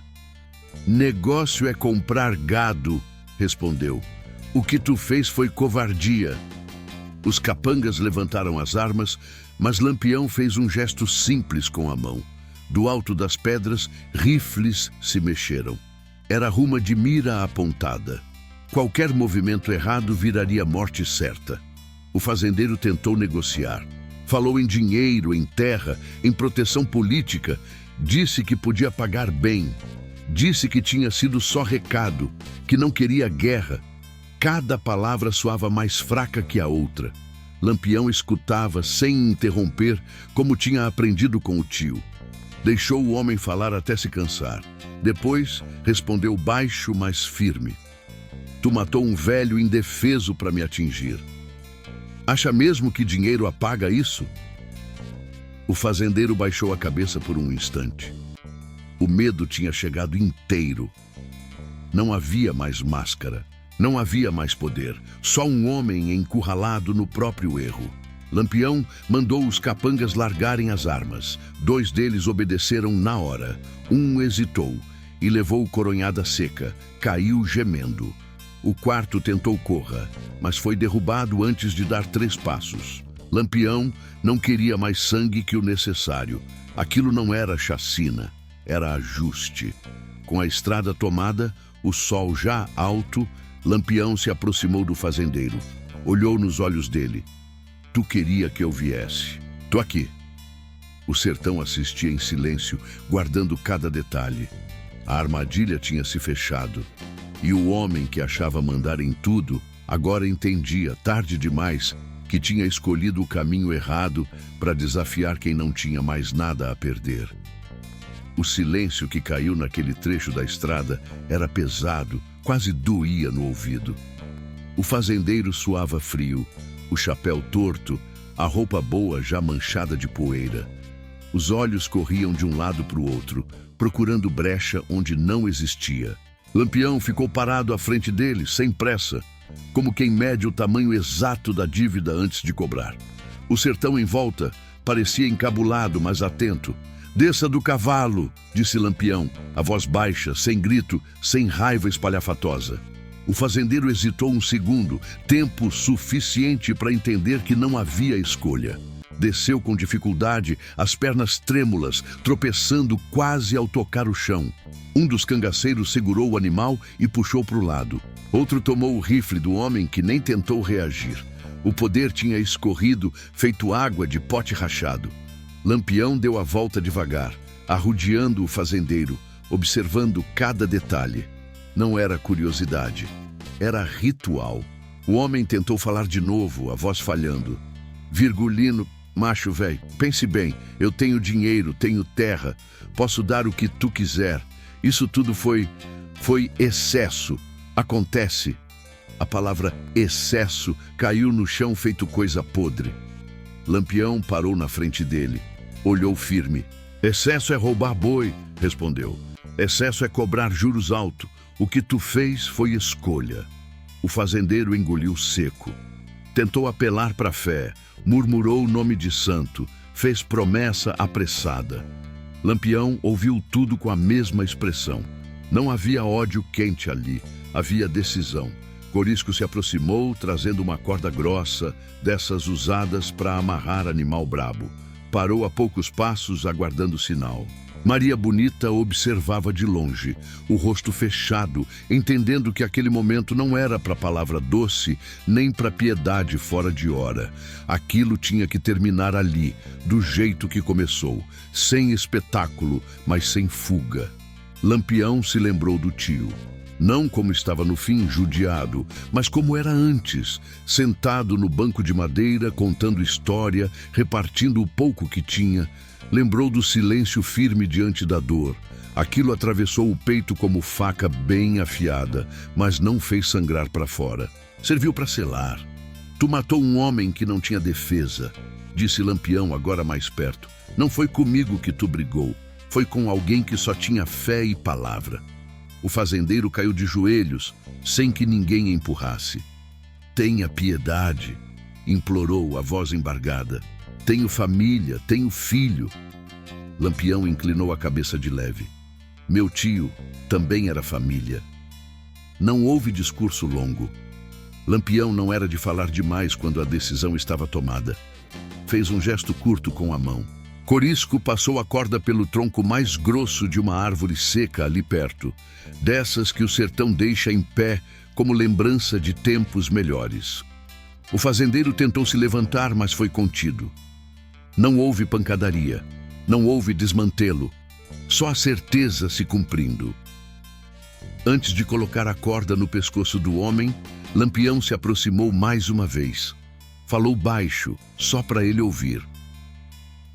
"Negócio é comprar gado", respondeu. "O que tu fez foi covardia." Os capangas levantaram as armas, mas Lampião fez um gesto simples com a mão. Do alto das pedras, rifles se mexeram. Era ruma de mira apontada. Qualquer movimento errado viraria morte certa. O fazendeiro tentou negociar. Falou em dinheiro, em terra, em proteção política. Disse que podia pagar bem. Disse que tinha sido só recado, que não queria guerra. Cada palavra soava mais fraca que a outra. Lampião escutava sem interromper, como tinha aprendido com o tio. Deixou o homem falar até se cansar. Depois, respondeu baixo, mas firme. "Tu matou um velho indefeso para me atingir. Acha mesmo que dinheiro apaga isso?" O fazendeiro baixou a cabeça por um instante. O medo tinha chegado inteiro. Não havia mais máscara. Não havia mais poder. Só um homem encurralado no próprio erro. Lampião mandou os capangas largarem as armas. 2 deles obedeceram na hora. Um hesitou e levou coronhada seca. Caiu gemendo. O 4º tentou corra, mas foi derrubado antes de dar 3 passos. Lampião não queria mais sangue que o necessário. Aquilo não era chacina, era ajuste. Com a estrada tomada, o sol já alto, Lampião se aproximou do fazendeiro. Olhou nos olhos dele. "Tu queria que eu viesse. Tô aqui." O sertão assistia em silêncio, guardando cada detalhe. A armadilha tinha se fechado. E o homem que achava mandar em tudo, agora entendia, tarde demais, que tinha escolhido o caminho errado para desafiar quem não tinha mais nada a perder. O silêncio que caiu naquele trecho da estrada era pesado, quase doía no ouvido. O fazendeiro suava frio, o chapéu torto, a roupa boa já manchada de poeira. Os olhos corriam de um lado para o outro, procurando brecha onde não existia. Lampião ficou parado à frente dele, sem pressa, como quem mede o tamanho exato da dívida antes de cobrar. O sertão em volta parecia encabulado, mas atento. "Desça do cavalo", disse Lampião, a voz baixa, sem grito, sem raiva espalhafatosa. O fazendeiro hesitou um segundo, tempo suficiente para entender que não havia escolha. Desceu com dificuldade, as pernas trêmulas, tropeçando quase ao tocar o chão. Um dos cangaceiros segurou o animal e puxou para o lado. Outro tomou o rifle do homem, que nem tentou reagir. O poder tinha escorrido, feito água de pote rachado. Lampião deu a volta devagar, arrodeando o fazendeiro, observando cada detalhe. Não era curiosidade, era ritual. O homem tentou falar de novo, a voz falhando. Virgulino, macho velho, pense bem, eu tenho dinheiro, tenho terra, posso dar o que tu quiser. Isso tudo foi excesso. Acontece. A palavra excesso caiu no chão feito coisa podre. Lampião parou na frente dele. Olhou firme. Excesso é roubar boi, respondeu. Excesso é cobrar juros alto. O que tu fez foi escolha. O fazendeiro engoliu seco. Tentou apelar para a fé, murmurou o nome de santo, fez promessa apressada. Lampião ouviu tudo com a mesma expressão. Não havia ódio quente ali, havia decisão. Corisco se aproximou, trazendo uma corda grossa, dessas usadas para amarrar animal brabo. Parou a poucos passos, aguardando sinal. Maria Bonita observava de longe, o rosto fechado, entendendo que aquele momento não era para palavra doce, nem para piedade fora de hora. Aquilo tinha que terminar ali, do jeito que começou, sem espetáculo, mas sem fuga. Lampião se lembrou do tio. Não como estava no fim, judiado, mas como era antes, sentado no banco de madeira, contando história, repartindo o pouco que tinha. Lembrou do silêncio firme diante da dor. Aquilo atravessou o peito como faca bem afiada, mas não fez sangrar para fora. Serviu para selar. Tu matou um homem que não tinha defesa, disse Lampião, agora mais perto. Não foi comigo que tu brigou, foi com alguém que só tinha fé e palavra. O fazendeiro caiu de joelhos, sem que ninguém empurrasse. Tenha piedade, implorou a voz embargada. Tenho família, tenho filho. Lampião inclinou a cabeça de leve. Meu tio também era família. Não houve discurso longo. Lampião não era de falar demais quando a decisão estava tomada. Fez um gesto curto com a mão. Corisco passou a corda pelo tronco mais grosso de uma árvore seca ali perto, dessas que o sertão deixa em pé como lembrança de tempos melhores. O fazendeiro tentou se levantar, mas foi contido. Não houve pancadaria, não houve desmantelo, só a certeza se cumprindo. Antes de colocar a corda no pescoço do homem, Lampião se aproximou mais uma vez. Falou baixo, só para ele ouvir.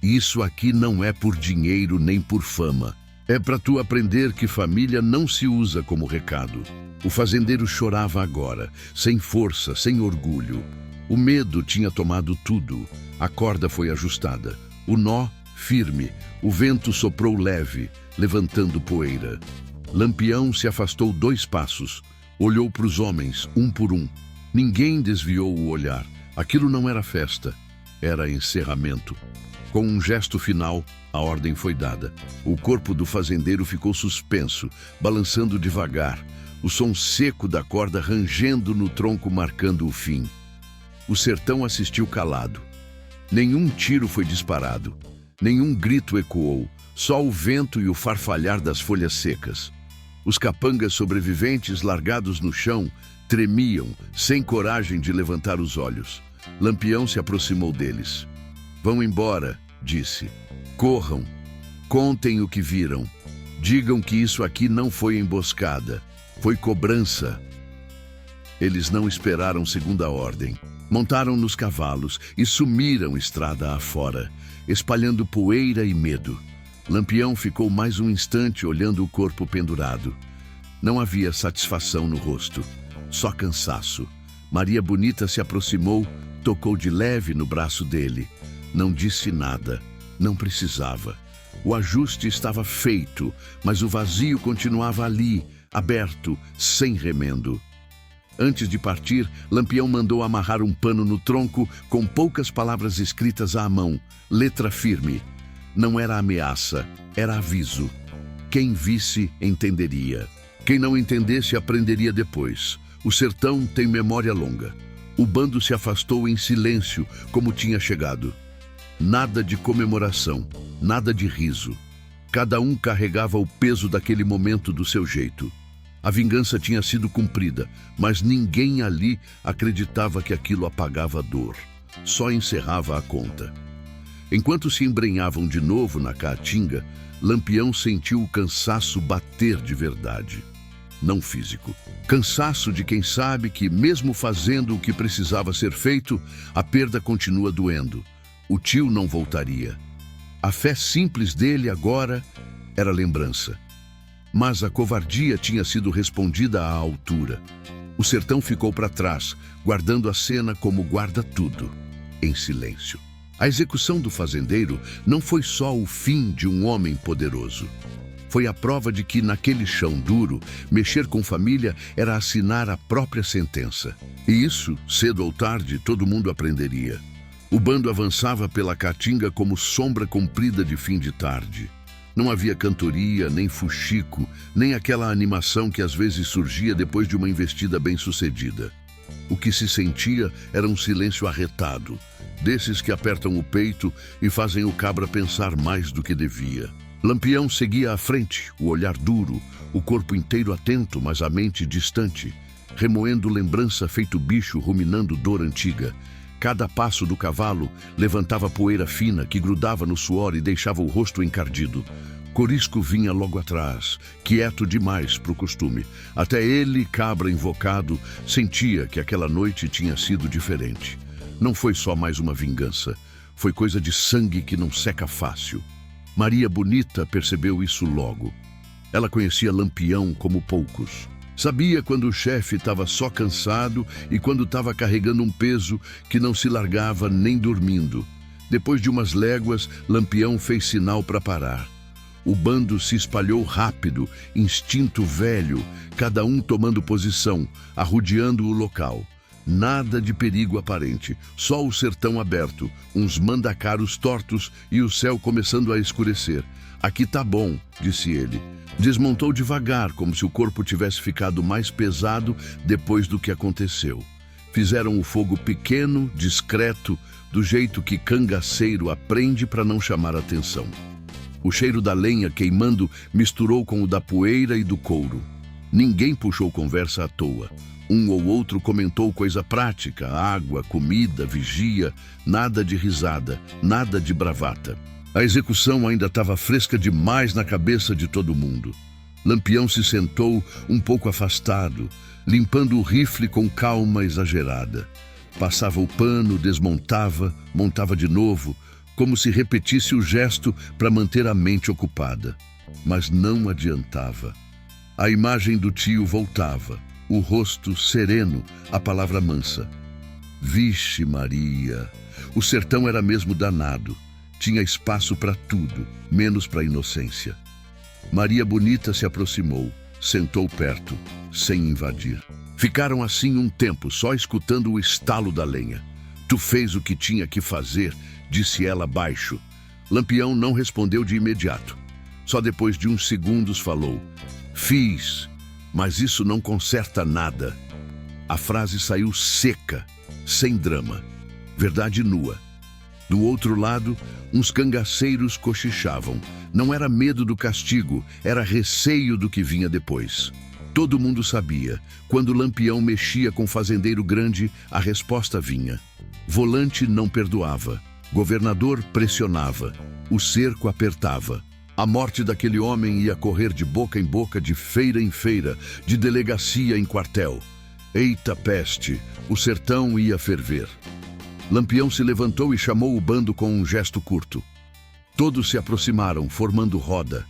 Isso aqui não é por dinheiro nem por fama. É para tu aprender que família não se usa como recado. O fazendeiro chorava agora, sem força, sem orgulho. O medo tinha tomado tudo. A corda foi ajustada. O nó, firme. O vento soprou leve, levantando poeira. Lampião se afastou 2 passos. Olhou para os homens, um por um. Ninguém desviou o olhar. Aquilo não era festa. Era encerramento. Com um gesto final, a ordem foi dada. O corpo do fazendeiro ficou suspenso, balançando devagar, o som seco da corda rangendo no tronco marcando o fim. O sertão assistiu calado. Nenhum tiro foi disparado, nenhum grito ecoou, só o vento e o farfalhar das folhas secas. Os capangas sobreviventes, largados no chão, tremiam, sem coragem de levantar os olhos. Lampião se aproximou deles. Vão embora, disse. Corram. Contem o que viram. Digam que isso aqui não foi emboscada. Foi cobrança. Eles não esperaram segunda ordem. Montaram nos cavalos e sumiram estrada afora, espalhando poeira e medo. Lampião ficou mais um instante olhando o corpo pendurado. Não havia satisfação no rosto, só cansaço. Maria Bonita se aproximou, tocou de leve no braço dele. Não disse nada, não precisava. O ajuste estava feito, mas o vazio continuava ali, aberto, sem remendo. Antes de partir, Lampião mandou amarrar um pano no tronco com poucas palavras escritas à mão, letra firme. Não era ameaça, era aviso. Quem visse, entenderia. Quem não entendesse, aprenderia depois. O sertão tem memória longa. O bando se afastou em silêncio, como tinha chegado. Nada de comemoração, nada de riso. Cada um carregava o peso daquele momento do seu jeito. A vingança tinha sido cumprida, mas ninguém ali acreditava que aquilo apagava a dor. Só encerrava a conta. Enquanto se embrenhavam de novo na caatinga, Lampião sentiu o cansaço bater de verdade. Não físico. Cansaço de quem sabe que, mesmo fazendo o que precisava ser feito, a perda continua doendo. O tio não voltaria. A fé simples dele agora era lembrança. Mas a covardia tinha sido respondida à altura. O sertão ficou para trás, guardando a cena como guarda tudo, em silêncio. A execução do fazendeiro não foi só o fim de um homem poderoso. Foi a prova de que, naquele chão duro, mexer com família era assinar a própria sentença. E isso, cedo ou tarde, todo mundo aprenderia. O bando avançava pela caatinga como sombra comprida de fim de tarde. Não havia cantoria, nem fuxico, nem aquela animação que às vezes surgia depois de uma investida bem-sucedida. O que se sentia era um silêncio arretado, desses que apertam o peito e fazem o cabra pensar mais do que devia. Lampião seguia à frente, o olhar duro, o corpo inteiro atento, mas a mente distante, remoendo lembrança feito bicho ruminando dor antiga. Cada passo do cavalo levantava poeira fina que grudava no suor e deixava o rosto encardido. Corisco vinha logo atrás, quieto demais para o costume. Até ele, cabra invocado, sentia que aquela noite tinha sido diferente. Não foi só mais uma vingança, foi coisa de sangue que não seca fácil. Maria Bonita percebeu isso logo. Ela conhecia Lampião como poucos. Sabia quando o chefe estava só cansado e quando estava carregando um peso que não se largava nem dormindo. Depois de umas léguas, Lampião fez sinal para parar. O bando se espalhou rápido, instinto velho, cada um tomando posição, arrodeando o local. Nada de perigo aparente, só o sertão aberto, uns mandacaros tortos e o céu começando a escurecer. Aqui tá bom, disse ele. Desmontou devagar, como se o corpo tivesse ficado mais pesado depois do que aconteceu. Fizeram o fogo pequeno, discreto, do jeito que cangaceiro aprende para não chamar atenção. O cheiro da lenha queimando misturou com o da poeira e do couro. Ninguém puxou conversa à toa. Um ou outro comentou coisa prática, água, comida, vigia, nada de risada, nada de bravata. A execução ainda estava fresca demais na cabeça de todo mundo. Lampião se sentou um pouco afastado, limpando o rifle com calma exagerada. Passava o pano, desmontava, montava de novo, como se repetisse o gesto para manter a mente ocupada. Mas não adiantava. A imagem do tio voltava, o rosto sereno, a palavra mansa. Vixe Maria! O sertão era mesmo danado. Tinha espaço para tudo, menos para a inocência. Maria Bonita se aproximou, sentou perto, sem invadir. Ficaram assim um tempo, só escutando o estalo da lenha. Tu fez o que tinha que fazer, disse ela baixo. Lampião não respondeu de imediato. Só depois de uns segundos falou. Fiz, mas isso não conserta nada. A frase saiu seca, sem drama. Verdade nua. Do outro lado, uns cangaceiros cochichavam. Não era medo do castigo, era receio do que vinha depois. Todo mundo sabia. Quando Lampião mexia com fazendeiro grande, a resposta vinha. Volante não perdoava. Governador pressionava. O cerco apertava. A morte daquele homem ia correr de boca em boca, de feira em feira, de delegacia em quartel. Eita peste, o sertão ia ferver. Lampião se levantou e chamou o bando com um gesto curto. Todos se aproximaram, formando roda.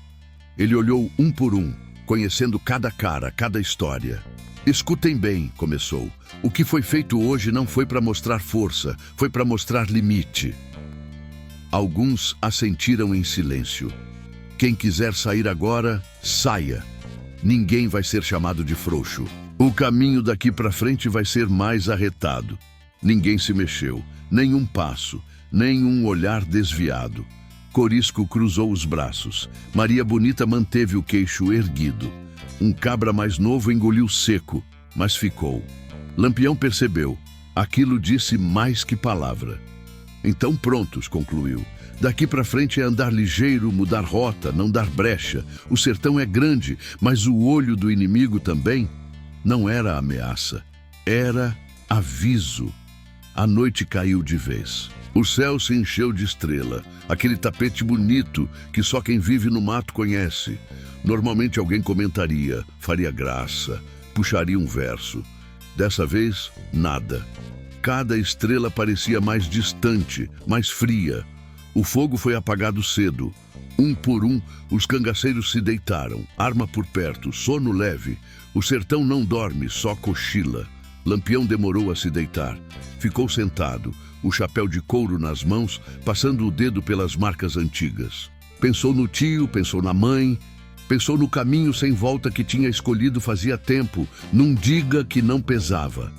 Ele olhou um por um, conhecendo cada cara, cada história. Escutem bem, começou. O que foi feito hoje não foi para mostrar força, foi para mostrar limite. Alguns assentiram em silêncio. Quem quiser sair agora, saia. Ninguém vai ser chamado de frouxo. O caminho daqui para frente vai ser mais arretado. Ninguém se mexeu, nem um passo, nem um olhar desviado. Corisco cruzou os braços. Maria Bonita manteve o queixo erguido. Um cabra mais novo engoliu seco, mas ficou. Lampião percebeu. Aquilo disse mais que palavra. Então prontos, concluiu. Daqui para frente é andar ligeiro, mudar rota, não dar brecha. O sertão é grande, mas o olho do inimigo também. Não era ameaça, era aviso. A noite caiu de vez. O céu se encheu de estrela, aquele tapete bonito que só quem vive no mato conhece. Normalmente alguém comentaria, faria graça, puxaria um verso. Dessa vez, nada. Cada estrela parecia mais distante, mais fria. O fogo foi apagado cedo. Um por um, os cangaceiros se deitaram, arma por perto, sono leve. O sertão não dorme, só cochila. Lampião demorou a se deitar. Ficou sentado, o chapéu de couro nas mãos, passando o dedo pelas marcas antigas. Pensou no tio, pensou na mãe, pensou no caminho sem volta que tinha escolhido fazia tempo, num diga que não pesava.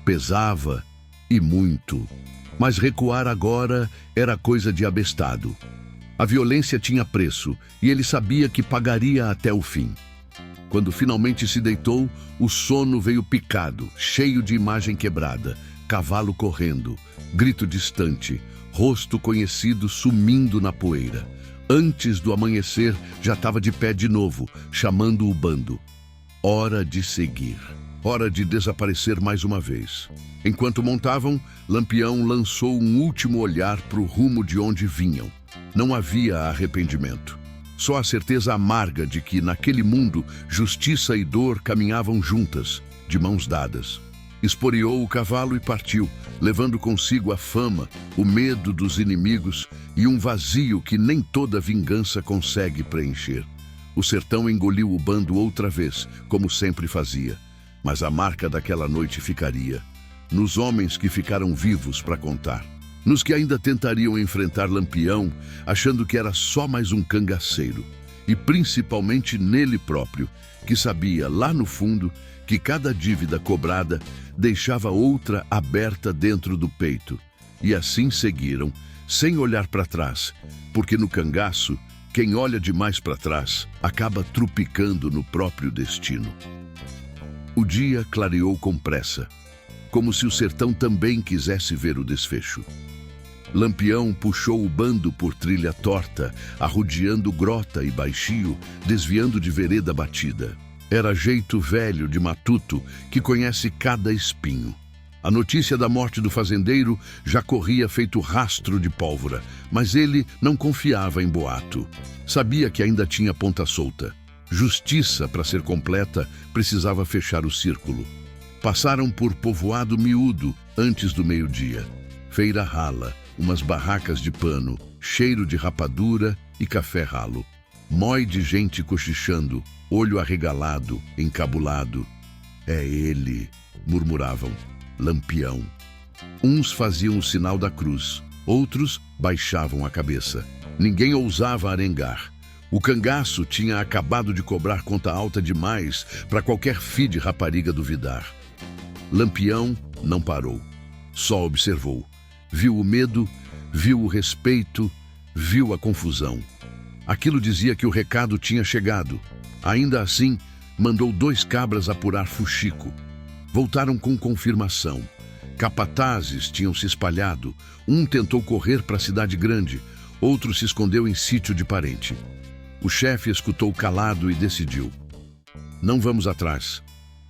Pesava, e muito. Mas recuar agora era coisa de abestado. A violência tinha preço, e ele sabia que pagaria até o fim. Quando finalmente se deitou, o sono veio picado, cheio de imagem quebrada, cavalo correndo, grito distante, rosto conhecido sumindo na poeira. Antes do amanhecer, já estava de pé de novo, chamando o bando. Hora de seguir. Hora de desaparecer mais uma vez. Enquanto montavam, Lampião lançou um último olhar para o rumo de onde vinham. Não havia arrependimento. Só a certeza amarga de que, naquele mundo, justiça e dor caminhavam juntas, de mãos dadas. Esporeou o cavalo e partiu, levando consigo a fama, o medo dos inimigos e um vazio que nem toda vingança consegue preencher. O sertão engoliu o bando outra vez, como sempre fazia. Mas a marca daquela noite ficaria nos homens que ficaram vivos para contar. Nos que ainda tentariam enfrentar Lampião, achando que era só mais um cangaceiro. E principalmente nele próprio, que sabia, lá no fundo, que cada dívida cobrada deixava outra aberta dentro do peito. E assim seguiram, sem olhar para trás, porque no cangaço, quem olha demais para trás acaba trupicando no próprio destino. O dia clareou com pressa, como se o sertão também quisesse ver o desfecho. Lampião puxou o bando por trilha torta, arrodeando grota e baixio, desviando de vereda batida. Era jeito velho de matuto que conhece cada espinho. A notícia da morte do fazendeiro já corria feito rastro de pólvora, mas ele não confiava em boato. Sabia que ainda tinha ponta solta. Justiça, para ser completa, precisava fechar o círculo. Passaram por povoado miúdo antes do meio-dia. Feira rala, umas barracas de pano, cheiro de rapadura e café ralo. Mói de gente cochichando, olho arregalado, encabulado. É ele, murmuravam. Lampião. Uns faziam o sinal da cruz, outros baixavam a cabeça. Ninguém ousava arengar. O cangaço tinha acabado de cobrar conta alta demais para qualquer fi de rapariga duvidar. Lampião não parou, só observou. Viu o medo, viu o respeito, viu a confusão. Aquilo dizia que o recado tinha chegado. Ainda assim, mandou 2 cabras apurar fuxico. Voltaram com confirmação. Capatazes tinham se espalhado. Um tentou correr para a cidade grande, outro se escondeu em sítio de parente. O chefe escutou calado e decidiu. Não vamos atrás.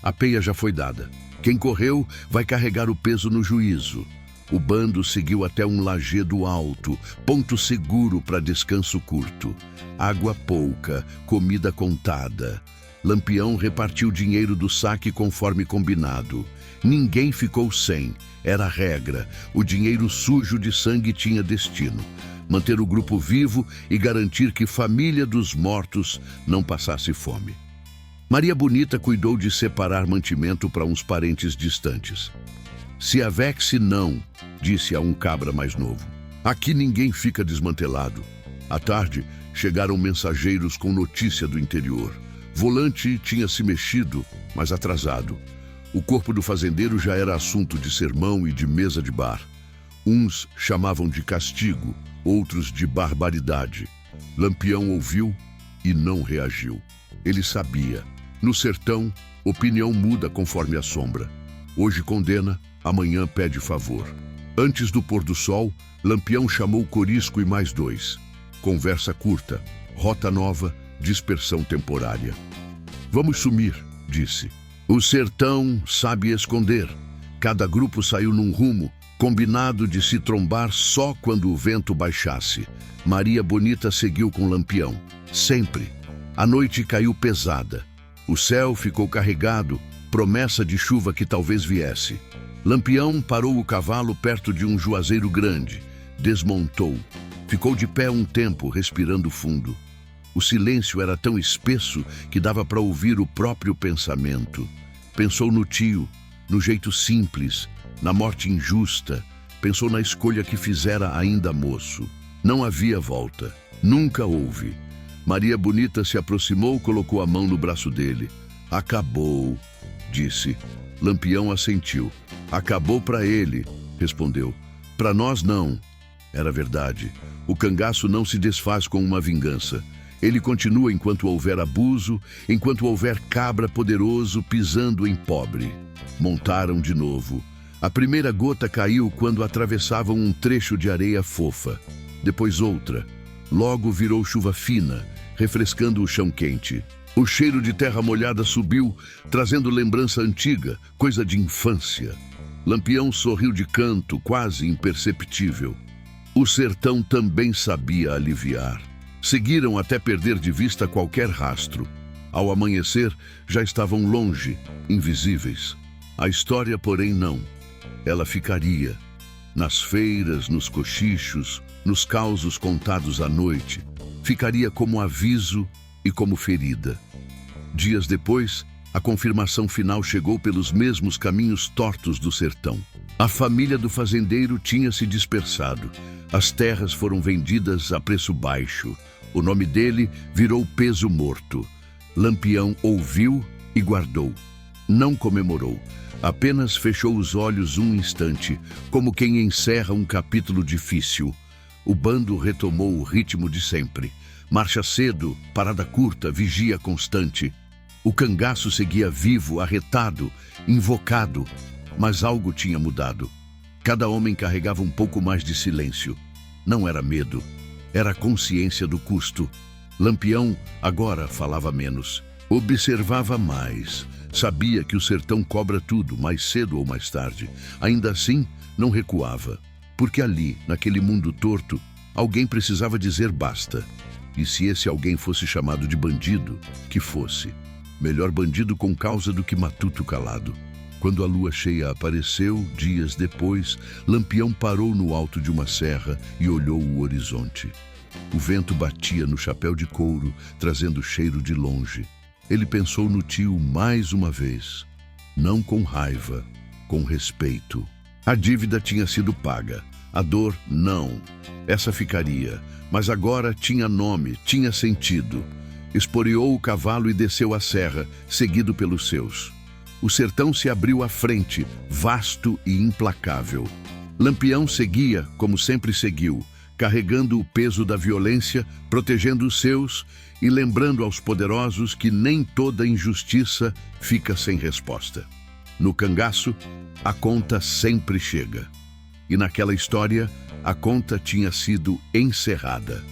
A peia já foi dada. Quem correu vai carregar o peso no juízo. O bando seguiu até um lajedo alto, ponto seguro para descanso curto. Água pouca, comida contada. Lampião repartiu dinheiro do saque conforme combinado. Ninguém ficou sem, era a regra. O dinheiro sujo de sangue tinha destino. Manter o grupo vivo e garantir que família dos mortos não passasse fome. Maria Bonita cuidou de separar mantimento para uns parentes distantes. Se avexe não, disse a um cabra mais novo. Aqui ninguém fica desmantelado. À tarde, chegaram mensageiros com notícia do interior. Volante tinha se mexido, mas atrasado. O corpo do fazendeiro já era assunto de sermão e de mesa de bar. Uns chamavam de castigo, outros de barbaridade. Lampião ouviu e não reagiu. Ele sabia. No sertão, opinião muda conforme a sombra. Hoje condena, amanhã pede favor. Antes do pôr do sol, Lampião chamou Corisco e mais 2. Conversa curta, rota nova, dispersão temporária. Vamos sumir, disse. O sertão sabe esconder. Cada grupo saiu num rumo, combinado de se trombar só quando o vento baixasse. Maria Bonita seguiu com Lampião, sempre. A noite caiu pesada. O céu ficou carregado, promessa de chuva que talvez viesse. Lampião parou o cavalo perto de um juazeiro grande, desmontou. Ficou de pé um tempo, respirando fundo. O silêncio era tão espesso que dava para ouvir o próprio pensamento. Pensou no tio, no jeito simples, na morte injusta. Pensou na escolha que fizera ainda moço. Não havia volta. Nunca houve. Maria Bonita se aproximou, colocou a mão no braço dele. Acabou, disse. Lampião assentiu. Acabou para ele, respondeu. Para nós não. Era verdade. O cangaço não se desfaz com uma vingança. Ele continua enquanto houver abuso, enquanto houver cabra poderoso pisando em pobre. Montaram de novo. A primeira gota caiu quando atravessavam um trecho de areia fofa. Depois outra. Logo virou chuva fina, refrescando o chão quente. O cheiro de terra molhada subiu, trazendo lembrança antiga, coisa de infância. Lampião sorriu de canto, quase imperceptível. O sertão também sabia aliviar. Seguiram até perder de vista qualquer rastro. Ao amanhecer, já estavam longe, invisíveis. A história, porém, não. Ela ficaria. Nas feiras, nos cochichos, nos causos contados à noite. Ficaria como aviso e como ferida. Dias depois, a confirmação final chegou pelos mesmos caminhos tortos do sertão. A família do fazendeiro tinha se dispersado. As terras foram vendidas a preço baixo. O nome dele virou peso morto. Lampião ouviu e guardou. Não comemorou. Apenas fechou os olhos um instante, como quem encerra um capítulo difícil. O bando retomou o ritmo de sempre. Marcha cedo, parada curta, vigia constante. O cangaço seguia vivo, arretado, invocado, mas algo tinha mudado. Cada homem carregava um pouco mais de silêncio. Não era medo, era consciência do custo. Lampião agora falava menos, observava mais. Sabia que o sertão cobra tudo, mais cedo ou mais tarde. Ainda assim, não recuava. Porque ali, naquele mundo torto, alguém precisava dizer basta. E se esse alguém fosse chamado de bandido, que fosse. Melhor bandido com causa do que matuto calado. Quando a lua cheia apareceu, dias depois, Lampião parou no alto de uma serra e olhou o horizonte. O vento batia no chapéu de couro, trazendo cheiro de longe. Ele pensou no tio mais uma vez. Não com raiva, com respeito. A dívida tinha sido paga. A dor, não. Essa ficaria. Mas agora tinha nome, tinha sentido. Esporeou o cavalo e desceu a serra, seguido pelos seus. O sertão se abriu à frente, vasto e implacável. Lampião seguia, como sempre seguiu, carregando o peso da violência, protegendo os seus e lembrando aos poderosos que nem toda injustiça fica sem resposta. No cangaço, a conta sempre chega. E naquela história, a conta tinha sido encerrada.